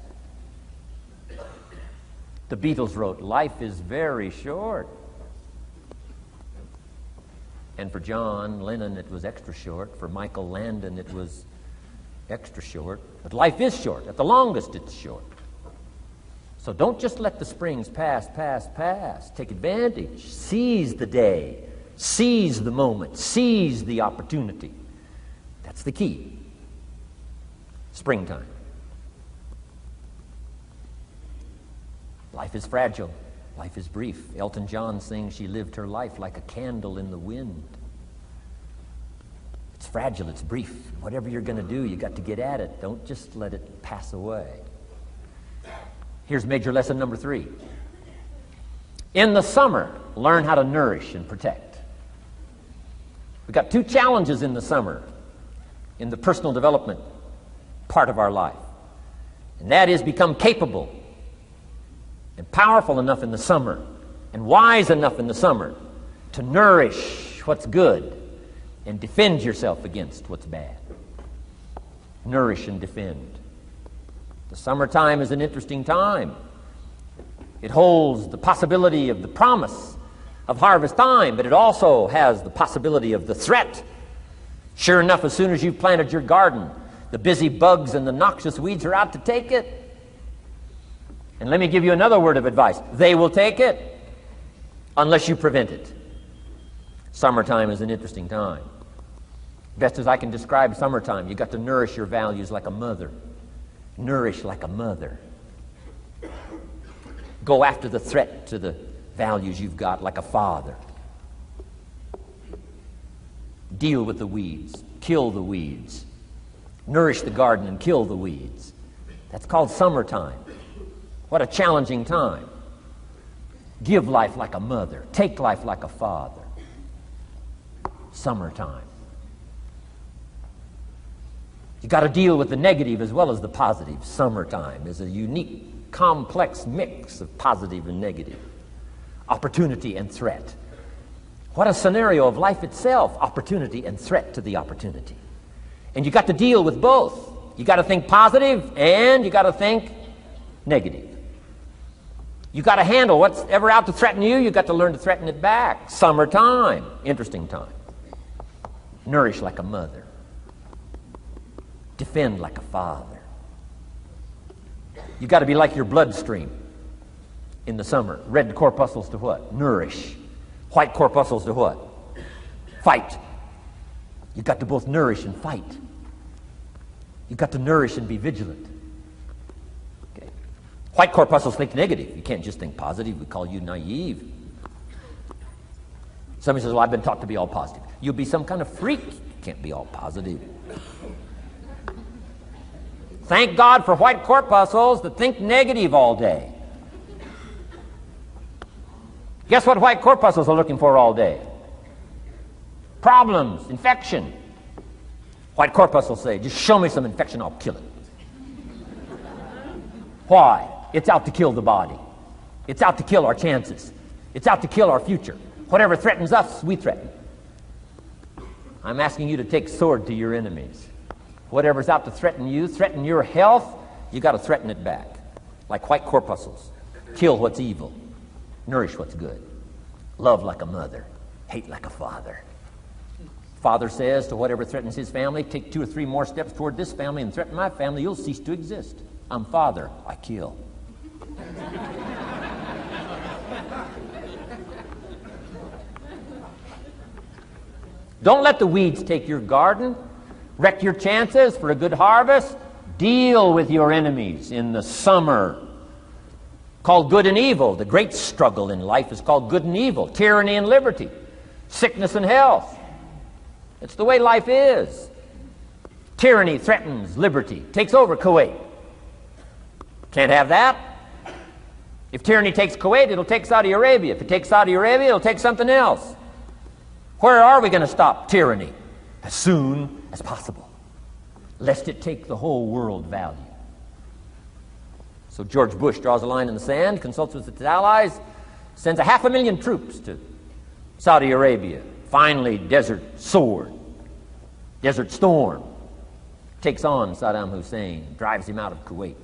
The Beatles wrote, "Life is very short." And for John Lennon, it was extra short. For Michael Landon, it was extra short. But life is short. At the longest, it's short. So don't just let the springs pass. Take advantage. Seize the day. Seize the moment. Seize the opportunity. That's the key. Springtime. Life is fragile. Life is brief. Elton John sings, "She lived her life like a candle in the wind." It's fragile. It's brief. Whatever you're going to do, you got to get at it. Don't just let it pass away. Here's major lesson number 3. In the summer, learn how to nourish and protect. We've got 2 challenges in the summer in the personal development part of our life. And that is become capable and powerful enough in the summer and wise enough in the summer to nourish what's good and defend yourself against what's bad. Nourish and defend. The summertime is an interesting time. It holds the possibility of the promise of harvest time, but it also has the possibility of the threat. Sure enough, as soon as you've planted your garden, the busy bugs and the noxious weeds are out to take it. And let me give you another word of advice. They will take it unless you prevent it. Summertime is an interesting time. Best as I can describe summertime, you've got to nourish your values like a mother. Nourish like a mother. Go after the threat to the values you've got like a father. Deal with the weeds. Kill the weeds. Nourish the garden and kill the weeds. That's called summertime. What a challenging time. Give life like a mother. Take life like a father. Summertime. You got to deal with the negative as well as the positive. Summertime is a unique, complex mix of positive and negative. Opportunity and threat. What a scenario of life itself. Opportunity and threat to the opportunity. And you got to deal with both. You got to think positive and you got to think negative. You got to handle what's ever out to threaten you. You got to learn to threaten it back. Summertime. Interesting time. Nourish like a mother. Defend like a father. You got to be like your bloodstream in the summer. Red corpuscles to what? Nourish. White corpuscles to what? Fight. You got to both nourish and fight. You got to nourish and be vigilant. Okay. White corpuscles think negative. You can't just think positive. We call you naive. Somebody says, well, I've been taught to be all positive. You'll be some kind of freak. You can't be all positive. Thank God for white corpuscles that think negative all day. Guess what white corpuscles are looking for all day? Problems, infection. White corpuscles say, just show me some infection, I'll kill it. Why? It's out to kill the body. It's out to kill our chances. It's out to kill our future. Whatever threatens us, we threaten. I'm asking you to take sword to your enemies. Whatever's out to threaten your health, you got to threaten it back. Like white corpuscles. Kill what's evil. Nourish what's good. Love like a mother. Hate like a father. Father says to whatever threatens his family, take 2 or 3 more steps toward this family and threaten my family, you'll cease to exist. I'm father, I kill. Don't let the weeds take your garden. Wreck your chances for a good harvest. Deal with your enemies in the summer. Called good and evil. The great struggle in life is called good and evil. Tyranny and liberty. Sickness and health. It's the way life is. Tyranny threatens liberty. Takes over Kuwait. Can't have that. If tyranny takes Kuwait, it'll take Saudi Arabia. If it takes Saudi Arabia, it'll take something else. Where are we going to stop tyranny? As soon as possible, lest it take the whole world value. So George Bush draws a line in the sand, consults with its allies, sends 500,000 troops to Saudi Arabia. Finally, Desert Storm, takes on Saddam Hussein, drives him out of Kuwait.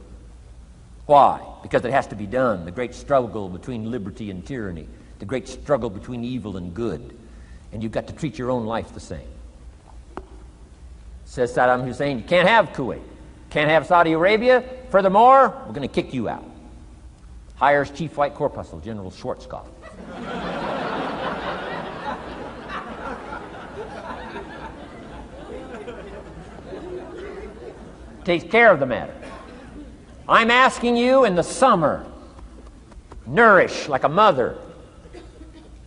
Why? Because it has to be done. The great struggle between liberty and tyranny, the great struggle between evil and good. And you've got to treat your own life the same. Says Saddam Hussein, you can't have Kuwait, can't have Saudi Arabia. Furthermore, we're going to kick you out. Hires Chief White Corpuscle, General Schwarzkopf. Takes care of the matter. I'm asking you in the summer, nourish like a mother.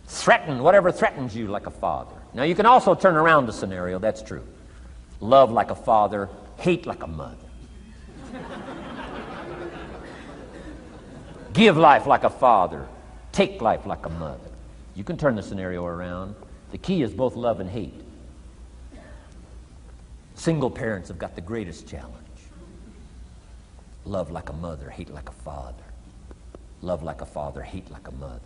Threaten whatever threatens you like a father. Now you can also turn around the scenario, that's true. Love like a father, hate like a mother. Give life like a father, take life like a mother. You can turn the scenario around. The key is both love and hate. Single parents have got the greatest challenge. Love like a mother, hate like a father. Love like a father, hate like a mother.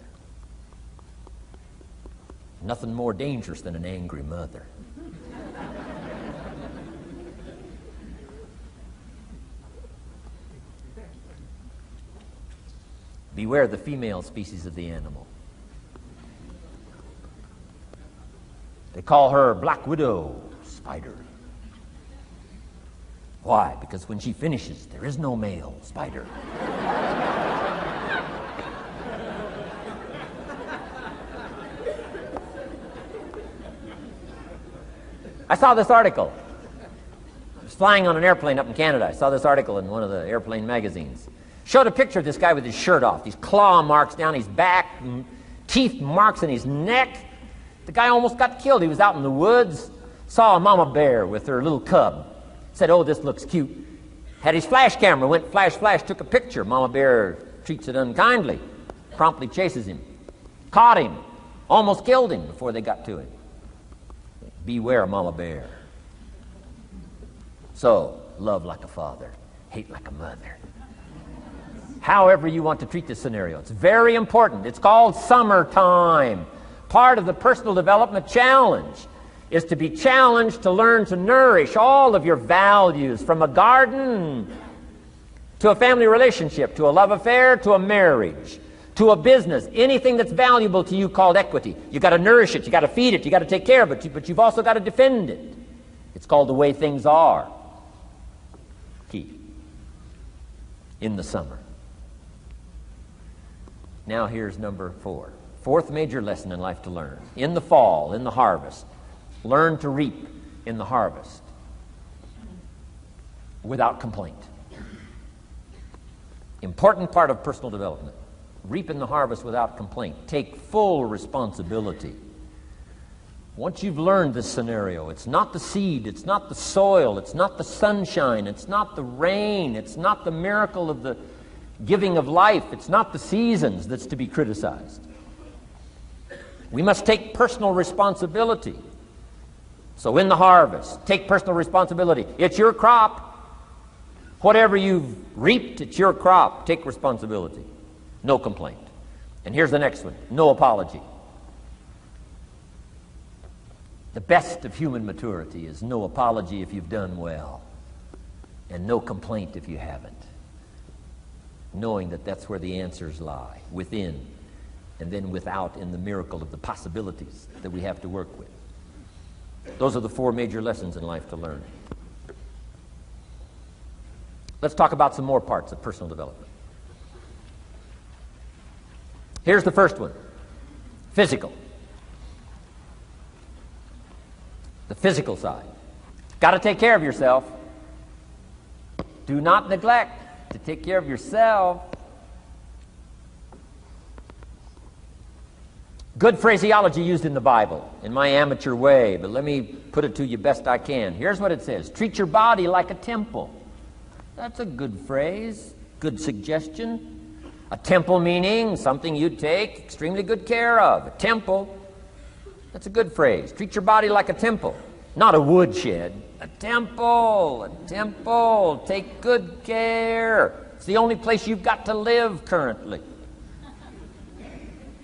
Nothing more dangerous than an angry mother. Beware the female species of the animal. They call her Black Widow spider. Why? Because when she finishes, there is no male spider. I saw this article. I was flying on an airplane up in Canada. I saw this article in one of the airplane magazines. Showed a picture of this guy with his shirt off, these claw marks down his back, teeth marks in his neck. The guy almost got killed. He was out in the woods, saw a mama bear with her little cub. Said, oh, this looks cute. Had his flash camera, went flash, flash, took a picture. Mama bear treats it unkindly, promptly chases him. Caught him, almost killed him before they got to him. Beware, mama bear. So, love like a father, hate like a mother. However you want to treat this scenario, it's very important. It's called summertime. Part of the personal development challenge is to be challenged to learn to nourish all of your values, from a garden to a family relationship, to a love affair, to a marriage, to a business, anything that's valuable to you called equity. You got to nourish it, you got to feed it, you got to take care of it, but you've also got to defend it. It's called the way things are. Key. In the summer. Now here's number 4. Fourth major lesson in life to learn. In the fall, in the harvest, learn to reap in the harvest without complaint. Important part of personal development. Reap in the harvest without complaint. Take full responsibility Once you've learned this scenario, it's not the seed, it's not the soil, it's not the sunshine, it's not the rain, it's not the miracle of the giving of life, it's not the seasons that's to be criticized. We must take personal responsibility. So in the harvest, take personal responsibility. It's your crop. Whatever you've reaped, it's your crop. Take responsibility. No complaint. And here's the next one. No apology. The best of human maturity is no apology if you've done well, and no complaint if you haven't. Knowing that that's where the answers lie, within, and then without in the miracle of the possibilities that we have to work with. Those are the 4 major lessons in life to learn. Let's talk about some more parts of personal development. Here's the first one. Physical. The physical side. Got to take care of yourself. Do not neglect to take care of yourself. Good phraseology used in the Bible, in my amateur way, but let me put it to you best I can. Here's what it says. Treat your body like a temple. That's a good phrase, good suggestion. A temple meaning something you take extremely good care of. A temple. That's a good phrase. Treat your body like a temple, not a woodshed. A temple, a temple. Take good care. It's the only place you've got to live currently.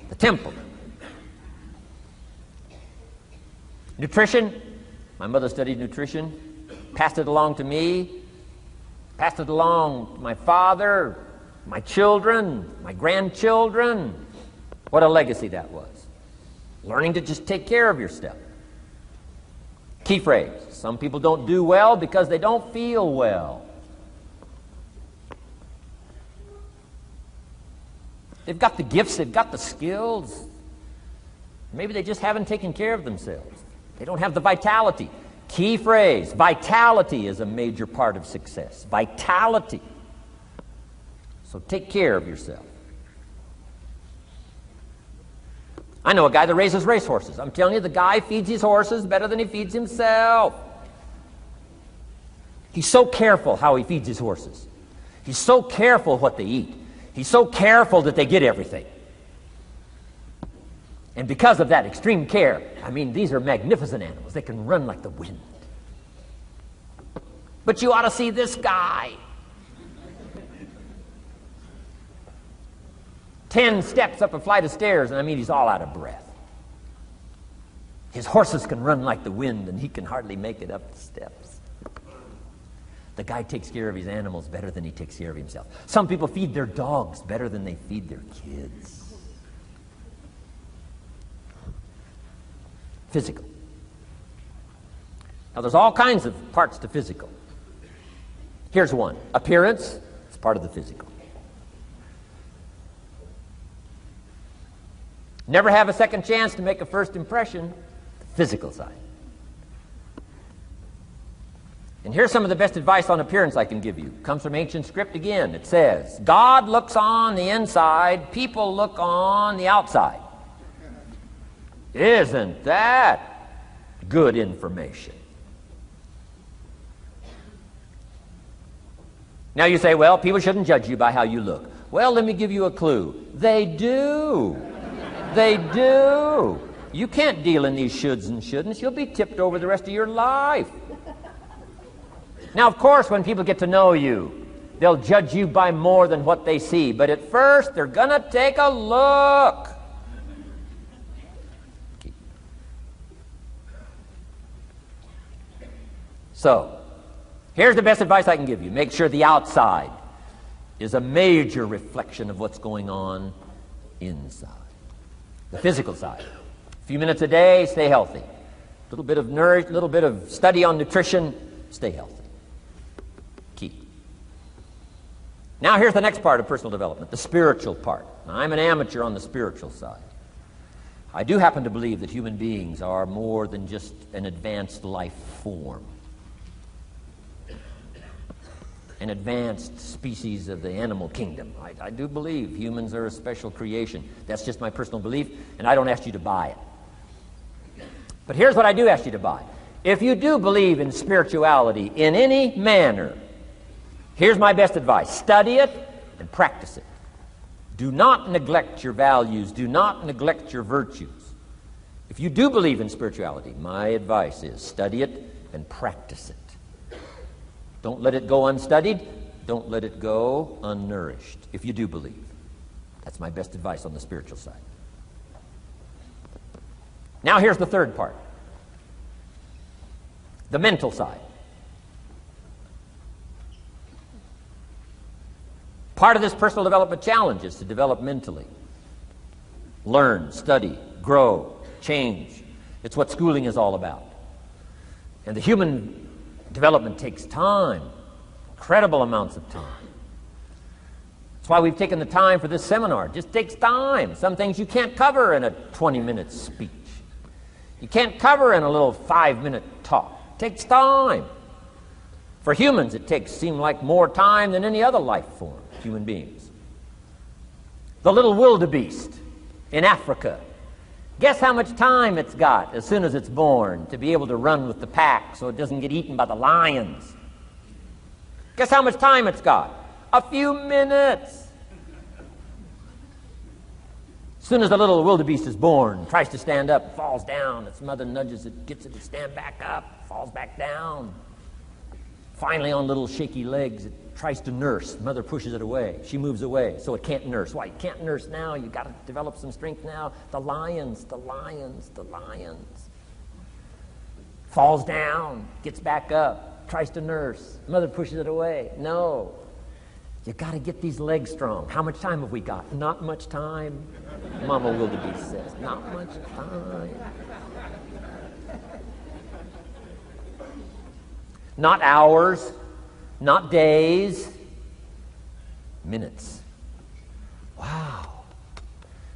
The temple. Nutrition. My mother studied nutrition, passed it along to me, passed it along to my father, my children, my grandchildren. What a legacy that was. Learning to just take care of yourself. Key phrase. Some people don't do well because they don't feel well. They've got the gifts, they've got the skills. Maybe they just haven't taken care of themselves. They don't have the vitality. Key phrase. Vitality is a major part of success. Vitality. So take care of yourself. I know a guy that raises racehorses. I'm telling you, the guy feeds his horses better than he feeds himself. He's so careful how he feeds his horses. He's so careful what they eat. He's so careful that they get everything. And because of that extreme care, I mean, these are magnificent animals. They can run like the wind. But you ought to see this guy. 10 steps up a flight of stairs, and I mean, he's all out of breath. His horses can run like the wind, and he can hardly make it up the steps. The guy takes care of his animals better than he takes care of himself. Some people feed their dogs better than they feed their kids. Physical. Now, there's all kinds of parts to physical. Here's one. Appearance is part of the physical. Never have a second chance to make a first impression. The physical side. And here's some of the best advice on appearance I can give you. It comes from ancient script again. It says, God looks on the inside, people look on the outside. Isn't that good information? Now you say, well, people shouldn't judge you by how you look. Well, let me give you a clue. They do. They do. You can't deal in these shoulds and shouldn'ts. You'll be tipped over the rest of your life. Now, of course, when people get to know you, they'll judge you by more than what they see. But at first, they're going to take a look. So, here's the best advice I can give you. Make sure the outside is a major reflection of what's going on inside. The physical side. A few minutes a day, stay healthy. A little bit of nourish, a little bit of study on nutrition, stay healthy. Key. Now here's the next part of personal development, the spiritual part. Now, I'm an amateur on the spiritual side. I do happen to believe that human beings are more than just an advanced life form. An advanced species of the animal kingdom. I do believe humans are a special creation. That's just my personal belief, and I don't ask you to buy it. But here's what I do ask you to buy. If you do believe in spirituality in any manner, here's my best advice. Study it and practice it. Do not neglect your values. Do not neglect your virtues. If you do believe in spirituality, my advice is study it and practice it. Don't let it go unstudied. Don't let it go unnourished, if you do believe. That's my best advice on the spiritual side. Now here's the third part. The mental side. Part of this personal development challenge is to develop mentally. Learn, study, grow, change. It's what schooling is all about. And the human development takes time, incredible amounts of time. That's why we've taken the time for this seminar. It just takes time. Some things you can't cover in a 20-minute speech. You can't cover in a little 5-minute talk. It takes time. For humans, it seems like more time than any other life form, human beings. The little wildebeest in Africa, guess how much time it's got as soon as it's born to be able to run with the pack so it doesn't get eaten by the lions? Guess how much time it's got? A few minutes. As soon as the little wildebeest is born, tries to stand up, falls down. Its mother nudges it, gets it to stand back up, falls back down. Finally, on little shaky legs, it tries to nurse. Mother pushes it away. She moves away, so it can't nurse. Why? You can't nurse now. You've got to develop some strength now. The lions. Falls down, gets back up, tries to nurse. Mother pushes it away. No. You got to get these legs strong. How much time have we got? Not much time. Mama wildebeest says, not much time. Not hours, not days, minutes. Wow.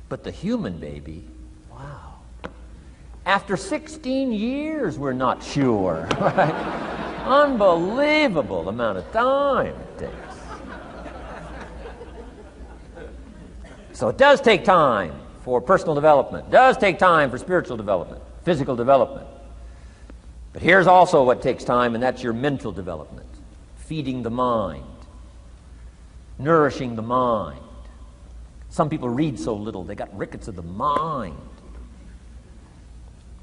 But the human baby, wow. After 16 years, we're not sure. Right? Unbelievable amount of time it takes. So it does take time for personal development. It does take time for spiritual development, physical development. But here's also what takes time, and that's your mental development. Feeding the mind. Nourishing the mind. Some people read so little, they got rickets of the mind.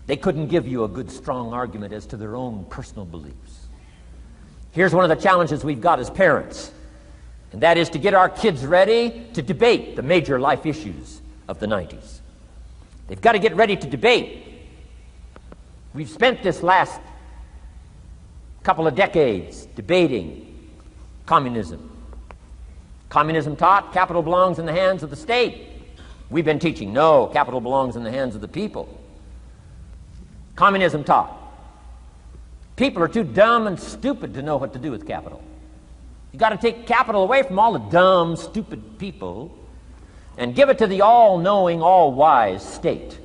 They couldn't give you a good, strong argument as to their own personal beliefs. Here's one of the challenges we've got as parents, and that is to get our kids ready to debate the major life issues of the 90s. They've got to get ready to debate. We've spent this last couple of decades debating communism. Communism taught capital belongs in the hands of the state. We've been teaching, no, capital belongs in the hands of the people. Communism taught people are too dumb and stupid to know what to do with capital. You've got to take capital away from all the dumb, stupid people and give it to the all-knowing, all-wise state.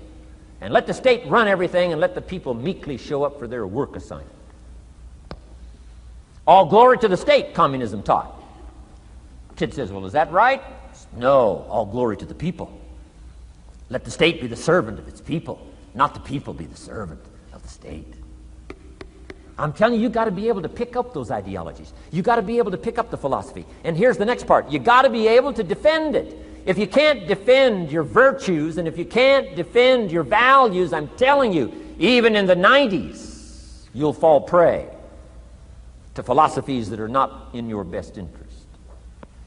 And let the state run everything and let the people meekly show up for their work assignment. All glory to the state, communism taught. Kid says, well, is that right? No, all glory to the people. Let the state be the servant of its people, not the people be the servant of the state. I'm telling you, you've got to be able to pick up those ideologies. You've got to be able to pick up the philosophy. And here's the next part. You've got to be able to defend it. If you can't defend your virtues and if you can't defend your values, I'm telling you, even in the 90s, you'll fall prey to philosophies that are not in your best interest.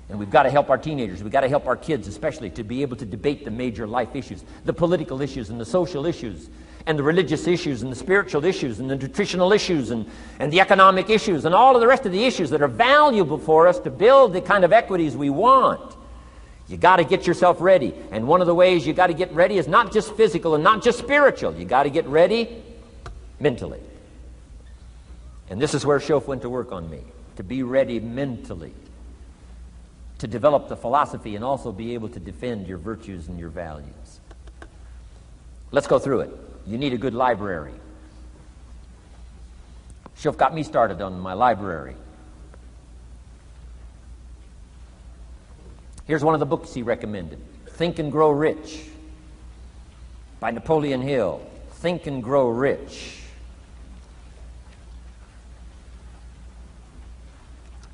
And we've got to help our teenagers, we've got to help our kids especially to be able to debate the major life issues, the political issues and the social issues and the religious issues and the spiritual issues and the nutritional issues and the economic issues and all of the rest of the issues that are valuable for us to build the kind of equities we want. You got to get yourself ready. And one of the ways you got to get ready is not just physical and not just spiritual. You got to get ready mentally. And this is where Shof went to work on me, to be ready mentally, to develop the philosophy and also be able to defend your virtues and your values. Let's go through it. You need a good library. Shof got me started on my library. Here's one of the books he recommended. Think and Grow Rich by Napoleon Hill. Think and Grow Rich.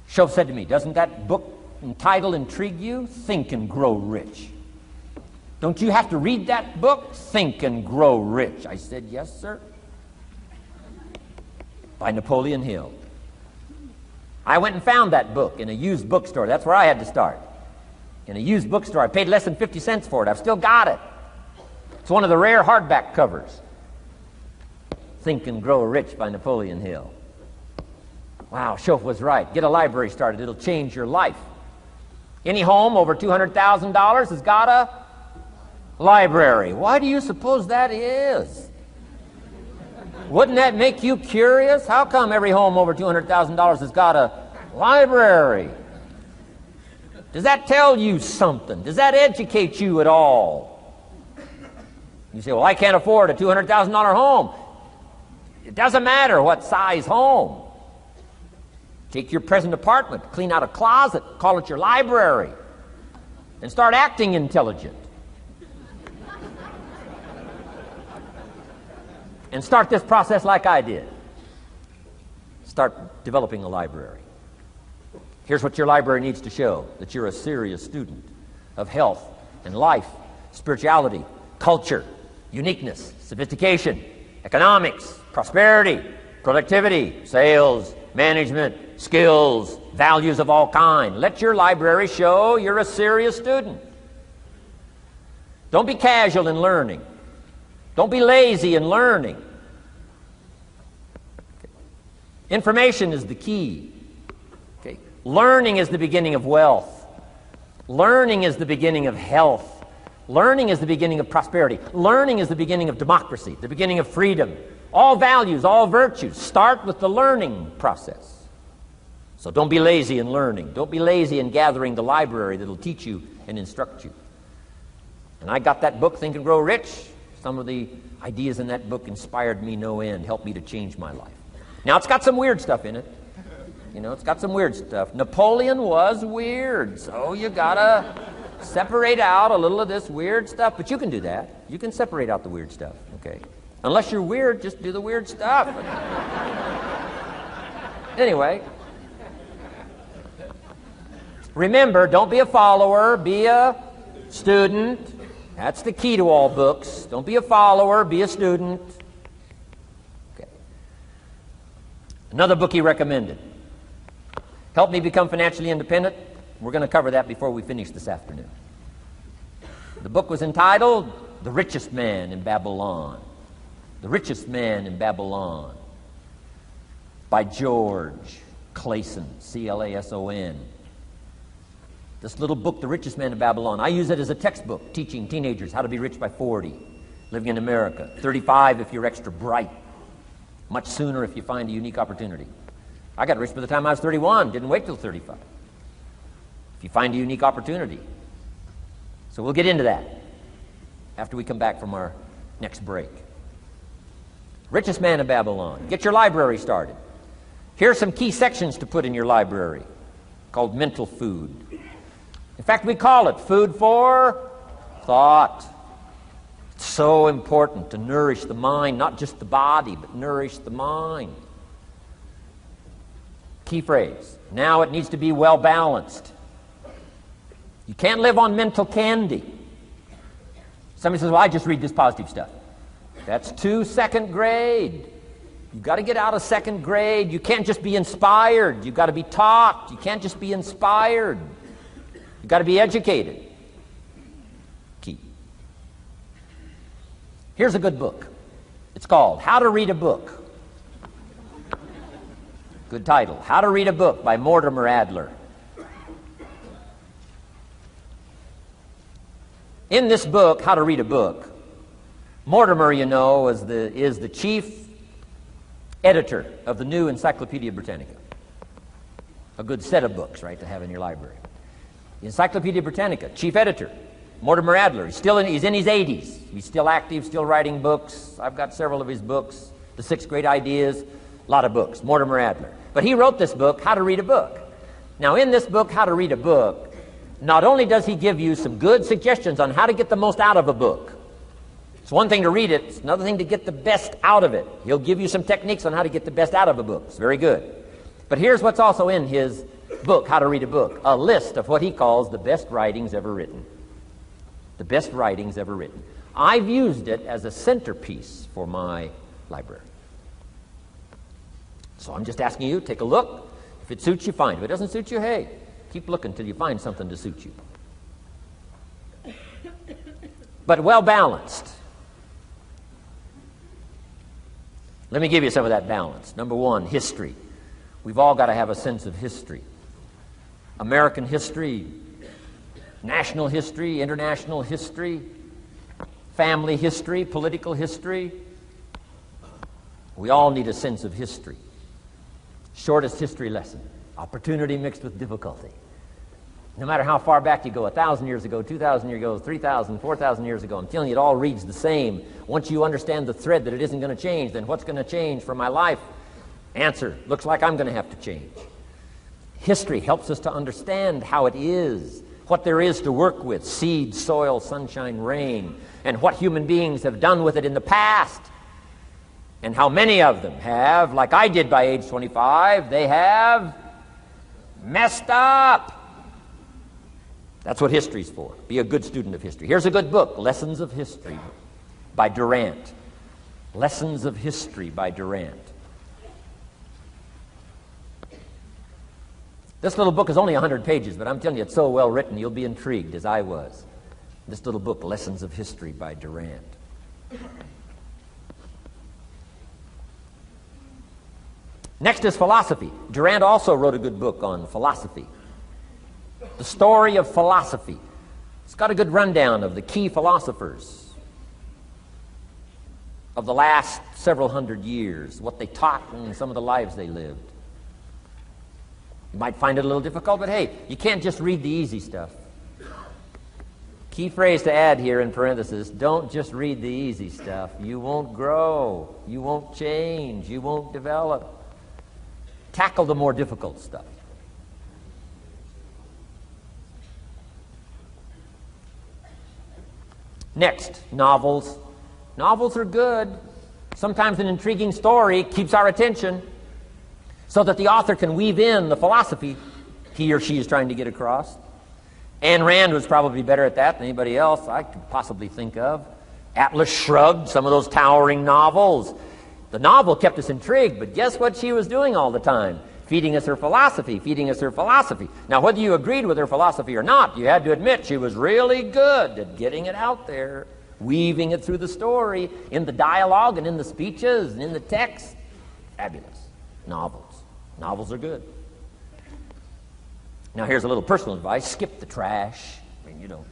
Shoaff said to me, doesn't that book and title intrigue you? Think and Grow Rich. Don't you have to read that book? Think and Grow Rich. I said, yes, sir. By Napoleon Hill. I went and found that book in a used bookstore. That's where I had to start. In a used bookstore. I paid less than 50 cents for it. I've still got it. It's one of the rare hardback covers. Think and Grow Rich by Napoleon Hill. Wow, Shoaff was right. Get a library started. It'll change your life. Any home over $200,000 has got a library. Why do you suppose that is? Wouldn't that make you curious? How come every home over $200,000 has got a library? Does that tell you something? Does that educate you at all? You say, well, I can't afford a $200,000 home. It doesn't matter what size home. Take your present apartment, clean out a closet, call it your library, and start acting intelligent. And start this process like I did. Start developing a library. Here's what your library needs to show: that you're a serious student of health and life, spirituality, culture, uniqueness, sophistication, economics, prosperity, productivity, sales, management, skills, values of all kinds. Let your library show you're a serious student. Don't be casual in learning. Don't be lazy in learning. Information is the key. Okay. Learning is the beginning of wealth. Learning is the beginning of health. Learning is the beginning of prosperity. Learning is the beginning of democracy, the beginning of freedom. All values, all virtues start with the learning process. So don't be lazy in learning. Don't be lazy in gathering the library that'll teach you and instruct you. And I got that book, Think and Grow Rich. Some of the ideas in that book inspired me no end, helped me to change my life. Now, it's got some weird stuff in it. You know, it's got some weird stuff. Napoleon was weird, so you gotta separate out a little of this weird stuff. But you can do that. You can separate out the weird stuff, okay? Unless you're weird, just do the weird stuff. Anyway, remember, don't be a follower, be a student. That's the key to all books. Don't be a follower, be a student. Okay. Another book he recommended. Help Me Become Financially Independent. We're going to cover that before we finish this afternoon. The book was entitled The Richest Man in Babylon. The Richest Man in Babylon by George Clason, C-L-A-S-O-N. This little book, The Richest Man in Babylon, I use it as a textbook teaching teenagers how to be rich by 40, living in America. 35 if you're extra bright. Much sooner if you find a unique opportunity. I got rich by the time I was 31, didn't wait till 35. If you find a unique opportunity. So we'll get into that after we come back from our next break. Richest Man in Babylon. Get your library started. Here are some key sections to put in your library called mental food. In fact, we call it food for thought. It's so important to nourish the mind, not just the body, but nourish the mind. Key phrase. Now it needs to be well balanced. You can't live on mental candy. Somebody says, well, I just read this positive stuff. That's too second grade. You've got to get out of second grade. You can't just be inspired. You've got to be taught. You can't just be inspired. You've got to be educated. Key. Here's a good book. It's called How to Read a Book. Good title. How to Read a Book by Mortimer Adler. In this book, How to Read a Book, Mortimer, you know, is the chief editor of the new Encyclopedia Britannica. A good set of books, right, to have in your library. The Encyclopedia Britannica, chief editor, Mortimer Adler. He's in his 80s. He's still active, still writing books. I've got several of his books. The 6 Great Ideas, a lot of books. Mortimer Adler. But he wrote this book, How to Read a Book. Now, in this book, How to Read a Book, not only does he give you some good suggestions on how to get the most out of a book, It's one thing to read it. It's another thing to get the best out of it. He'll give you some techniques on how to get the best out of a book. It's very good. But here's what's also in his book, How to Read a Book. A list of what he calls the best writings ever written. The best writings ever written. I've used it as a centerpiece for my library. So I'm just asking you, take a look. If it suits you, fine. If it doesn't suit you, hey, keep looking until you find something to suit you. But well balanced. Let me give you some of that balance. Number one, history. We've all got to have a sense of history. American history, national history, international history, family history, political history. We all need a sense of history. Shortest history lesson. Opportunity mixed with difficulty. No matter how far back you go, 1,000 years ago, 2,000 years ago, 3,000, 4,000 years ago, I'm telling you, it all reads the same. Once you understand the thread that it isn't going to change, then what's going to change for my life? Answer, looks like I'm going to have to change. History helps us to understand how it is, what there is to work with, seed, soil, sunshine, rain, and what human beings have done with it in the past. And how many of them have, like I did by age 25, they have messed up. That's what history's for. Be a good student of history. Here's a good book, Lessons of History by Durant. Lessons of History by Durant. This little book is only 100 pages, but I'm telling you, it's so well written, you'll be intrigued, as I was. This little book, Lessons of History by Durant. Next is philosophy. Durant also wrote a good book on philosophy. The Story of Philosophy. It's got a good rundown of the key philosophers of the last several hundred years, what they taught and some of the lives they lived. You might find it a little difficult, but hey, you can't just read the easy stuff. Key phrase to add here in parentheses, don't just read the easy stuff. You won't grow. You won't change. You won't develop. Tackle the more difficult stuff. Next, novels. Novels are good. Sometimes an intriguing story keeps our attention so that the author can weave in the philosophy he or she is trying to get across. Ayn Rand was probably better at that than anybody else I could possibly think of. Atlas Shrugged, some of those towering novels. The novel kept us intrigued, but guess what she was doing all the time? Feeding us her philosophy, feeding us her philosophy. Now, whether you agreed with her philosophy or not, you had to admit she was really good at getting it out there, weaving it through the story, in the dialogue and in the speeches and in the text. Fabulous. Novels. Novels are good. Now, here's a little personal advice. Skip the trash. I mean, you know.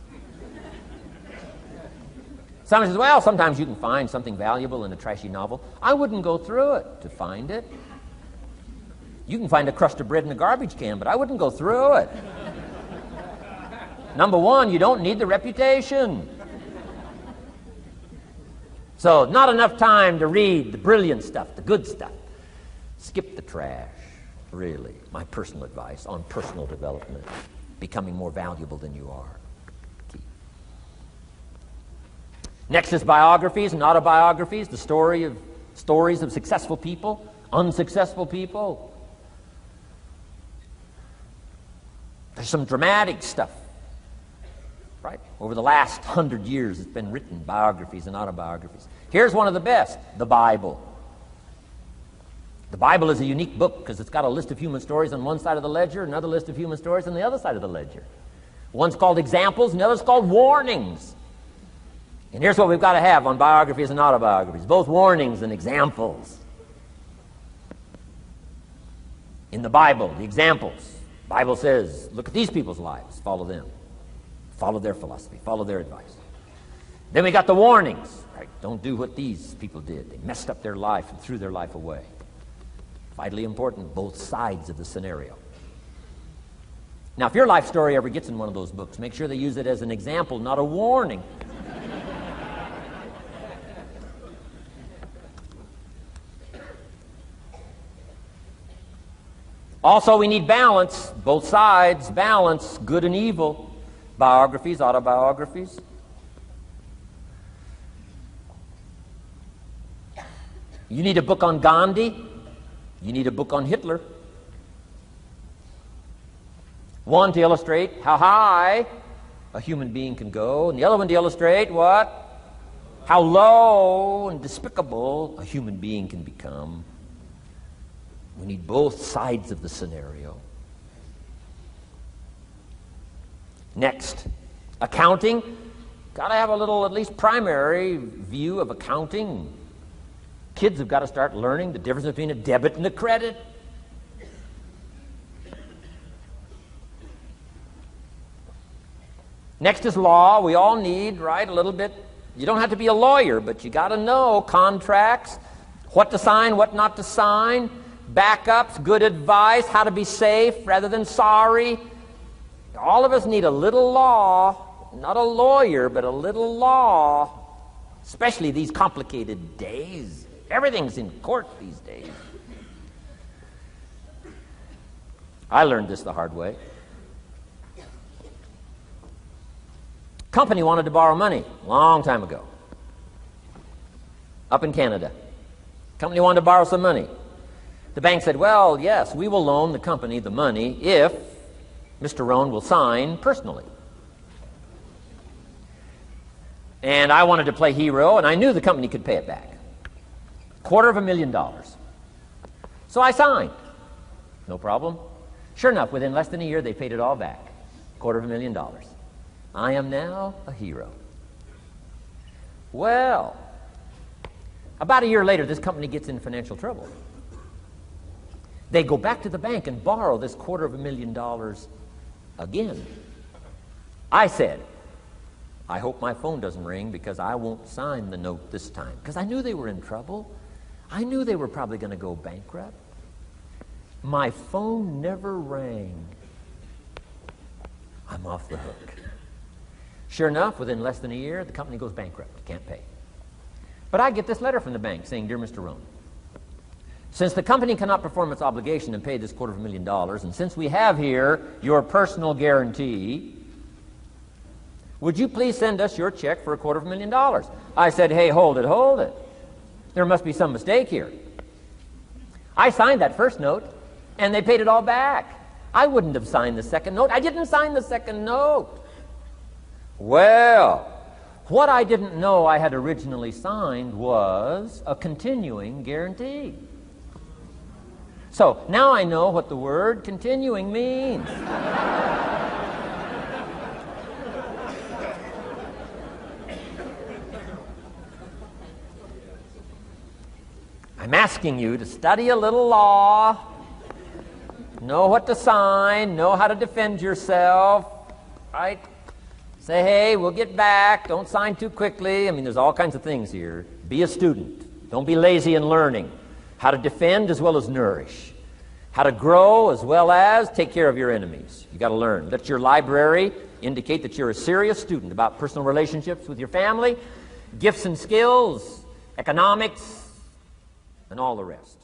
Someone says, well, sometimes you can find something valuable in a trashy novel. I wouldn't go through it to find it. You can find a crust of bread in a garbage can, but I wouldn't go through it. Number one, you don't need the reputation. So, not enough time to read the brilliant stuff, the good stuff. Skip the trash, really. My personal advice on personal development, becoming more valuable than you are. Key. Next is biographies and autobiographies, the stories of successful people, unsuccessful people. There's some dramatic stuff, right? Over the last 100 years, it's been written, biographies and autobiographies. Here's one of the best, the Bible. The Bible is a unique book because it's got a list of human stories on one side of the ledger, another list of human stories on the other side of the ledger. One's called examples, and the other's called warnings. And here's what we've got to have on biographies and autobiographies, both warnings and examples. In the Bible, the examples. The Bible says, look at these people's lives, follow them. Follow their philosophy, follow their advice. Then we got the warnings. Right? Don't do what these people did. They messed up their life and threw their life away. Vitally important, both sides of the scenario. Now, if your life story ever gets in one of those books, make sure they use it as an example, not a warning. Also, we need balance, both sides, balance, good and evil, biographies, autobiographies. You need a book on Gandhi. You need a book on Hitler. One to illustrate how high a human being can go, and the other one to illustrate what? How low and despicable a human being can become. We need both sides of the scenario. Next, accounting. Got to have a little, at least primary view of accounting. Kids have got to start learning the difference between a debit and a credit. Next is law. We all need, right, a little bit. You don't have to be a lawyer, but you got to know contracts, what to sign, what not to sign, backups, good advice, how to be safe rather than sorry. All of us need a little law, not a lawyer, but a little law, especially these complicated days. Everything's in court these days. I learned this the hard way. Company wanted to borrow money a long time ago, up in Canada. Company wanted to borrow some money. The bank said, well, yes, we will loan the company the money if Mr. Rohn will sign personally. And I wanted to play hero, and I knew the company could pay it back. $250,000. So I signed. No problem. Sure enough, within less than a year, they paid it all back. $250,000. I am now a hero. Well, about a year later, this company gets in financial trouble. They go back to the bank and borrow this $250,000 again. I said, I hope my phone doesn't ring because I won't sign the note this time. Because I knew they were in trouble. I knew they were probably going to go bankrupt. My phone never rang. I'm off the hook. Sure enough, within less than a year, the company goes bankrupt. Can't pay. But I get this letter from the bank saying, Dear Mr. Rohn, since the company cannot perform its obligation and pay this $250,000, and since we have here your personal guarantee, would you please send us your check for $250,000? I said, hey, hold it. There must be some mistake here. I signed that first note, and they paid it all back. I wouldn't have signed the second note. I didn't sign the second note. Well, what I didn't know I had originally signed was a continuing guarantee. So now I know what the word continuing means. I'm asking you to study a little law, know what to sign, know how to defend yourself, right? Say, hey, we'll get back. Don't sign too quickly. I mean, there's all kinds of things here. Be a student. Don't be lazy in learning. How to defend as well as nourish. How to grow as well as take care of your enemies. You got to learn. Let your library indicate that you're a serious student about personal relationships with your family, gifts and skills, economics, and all the rest.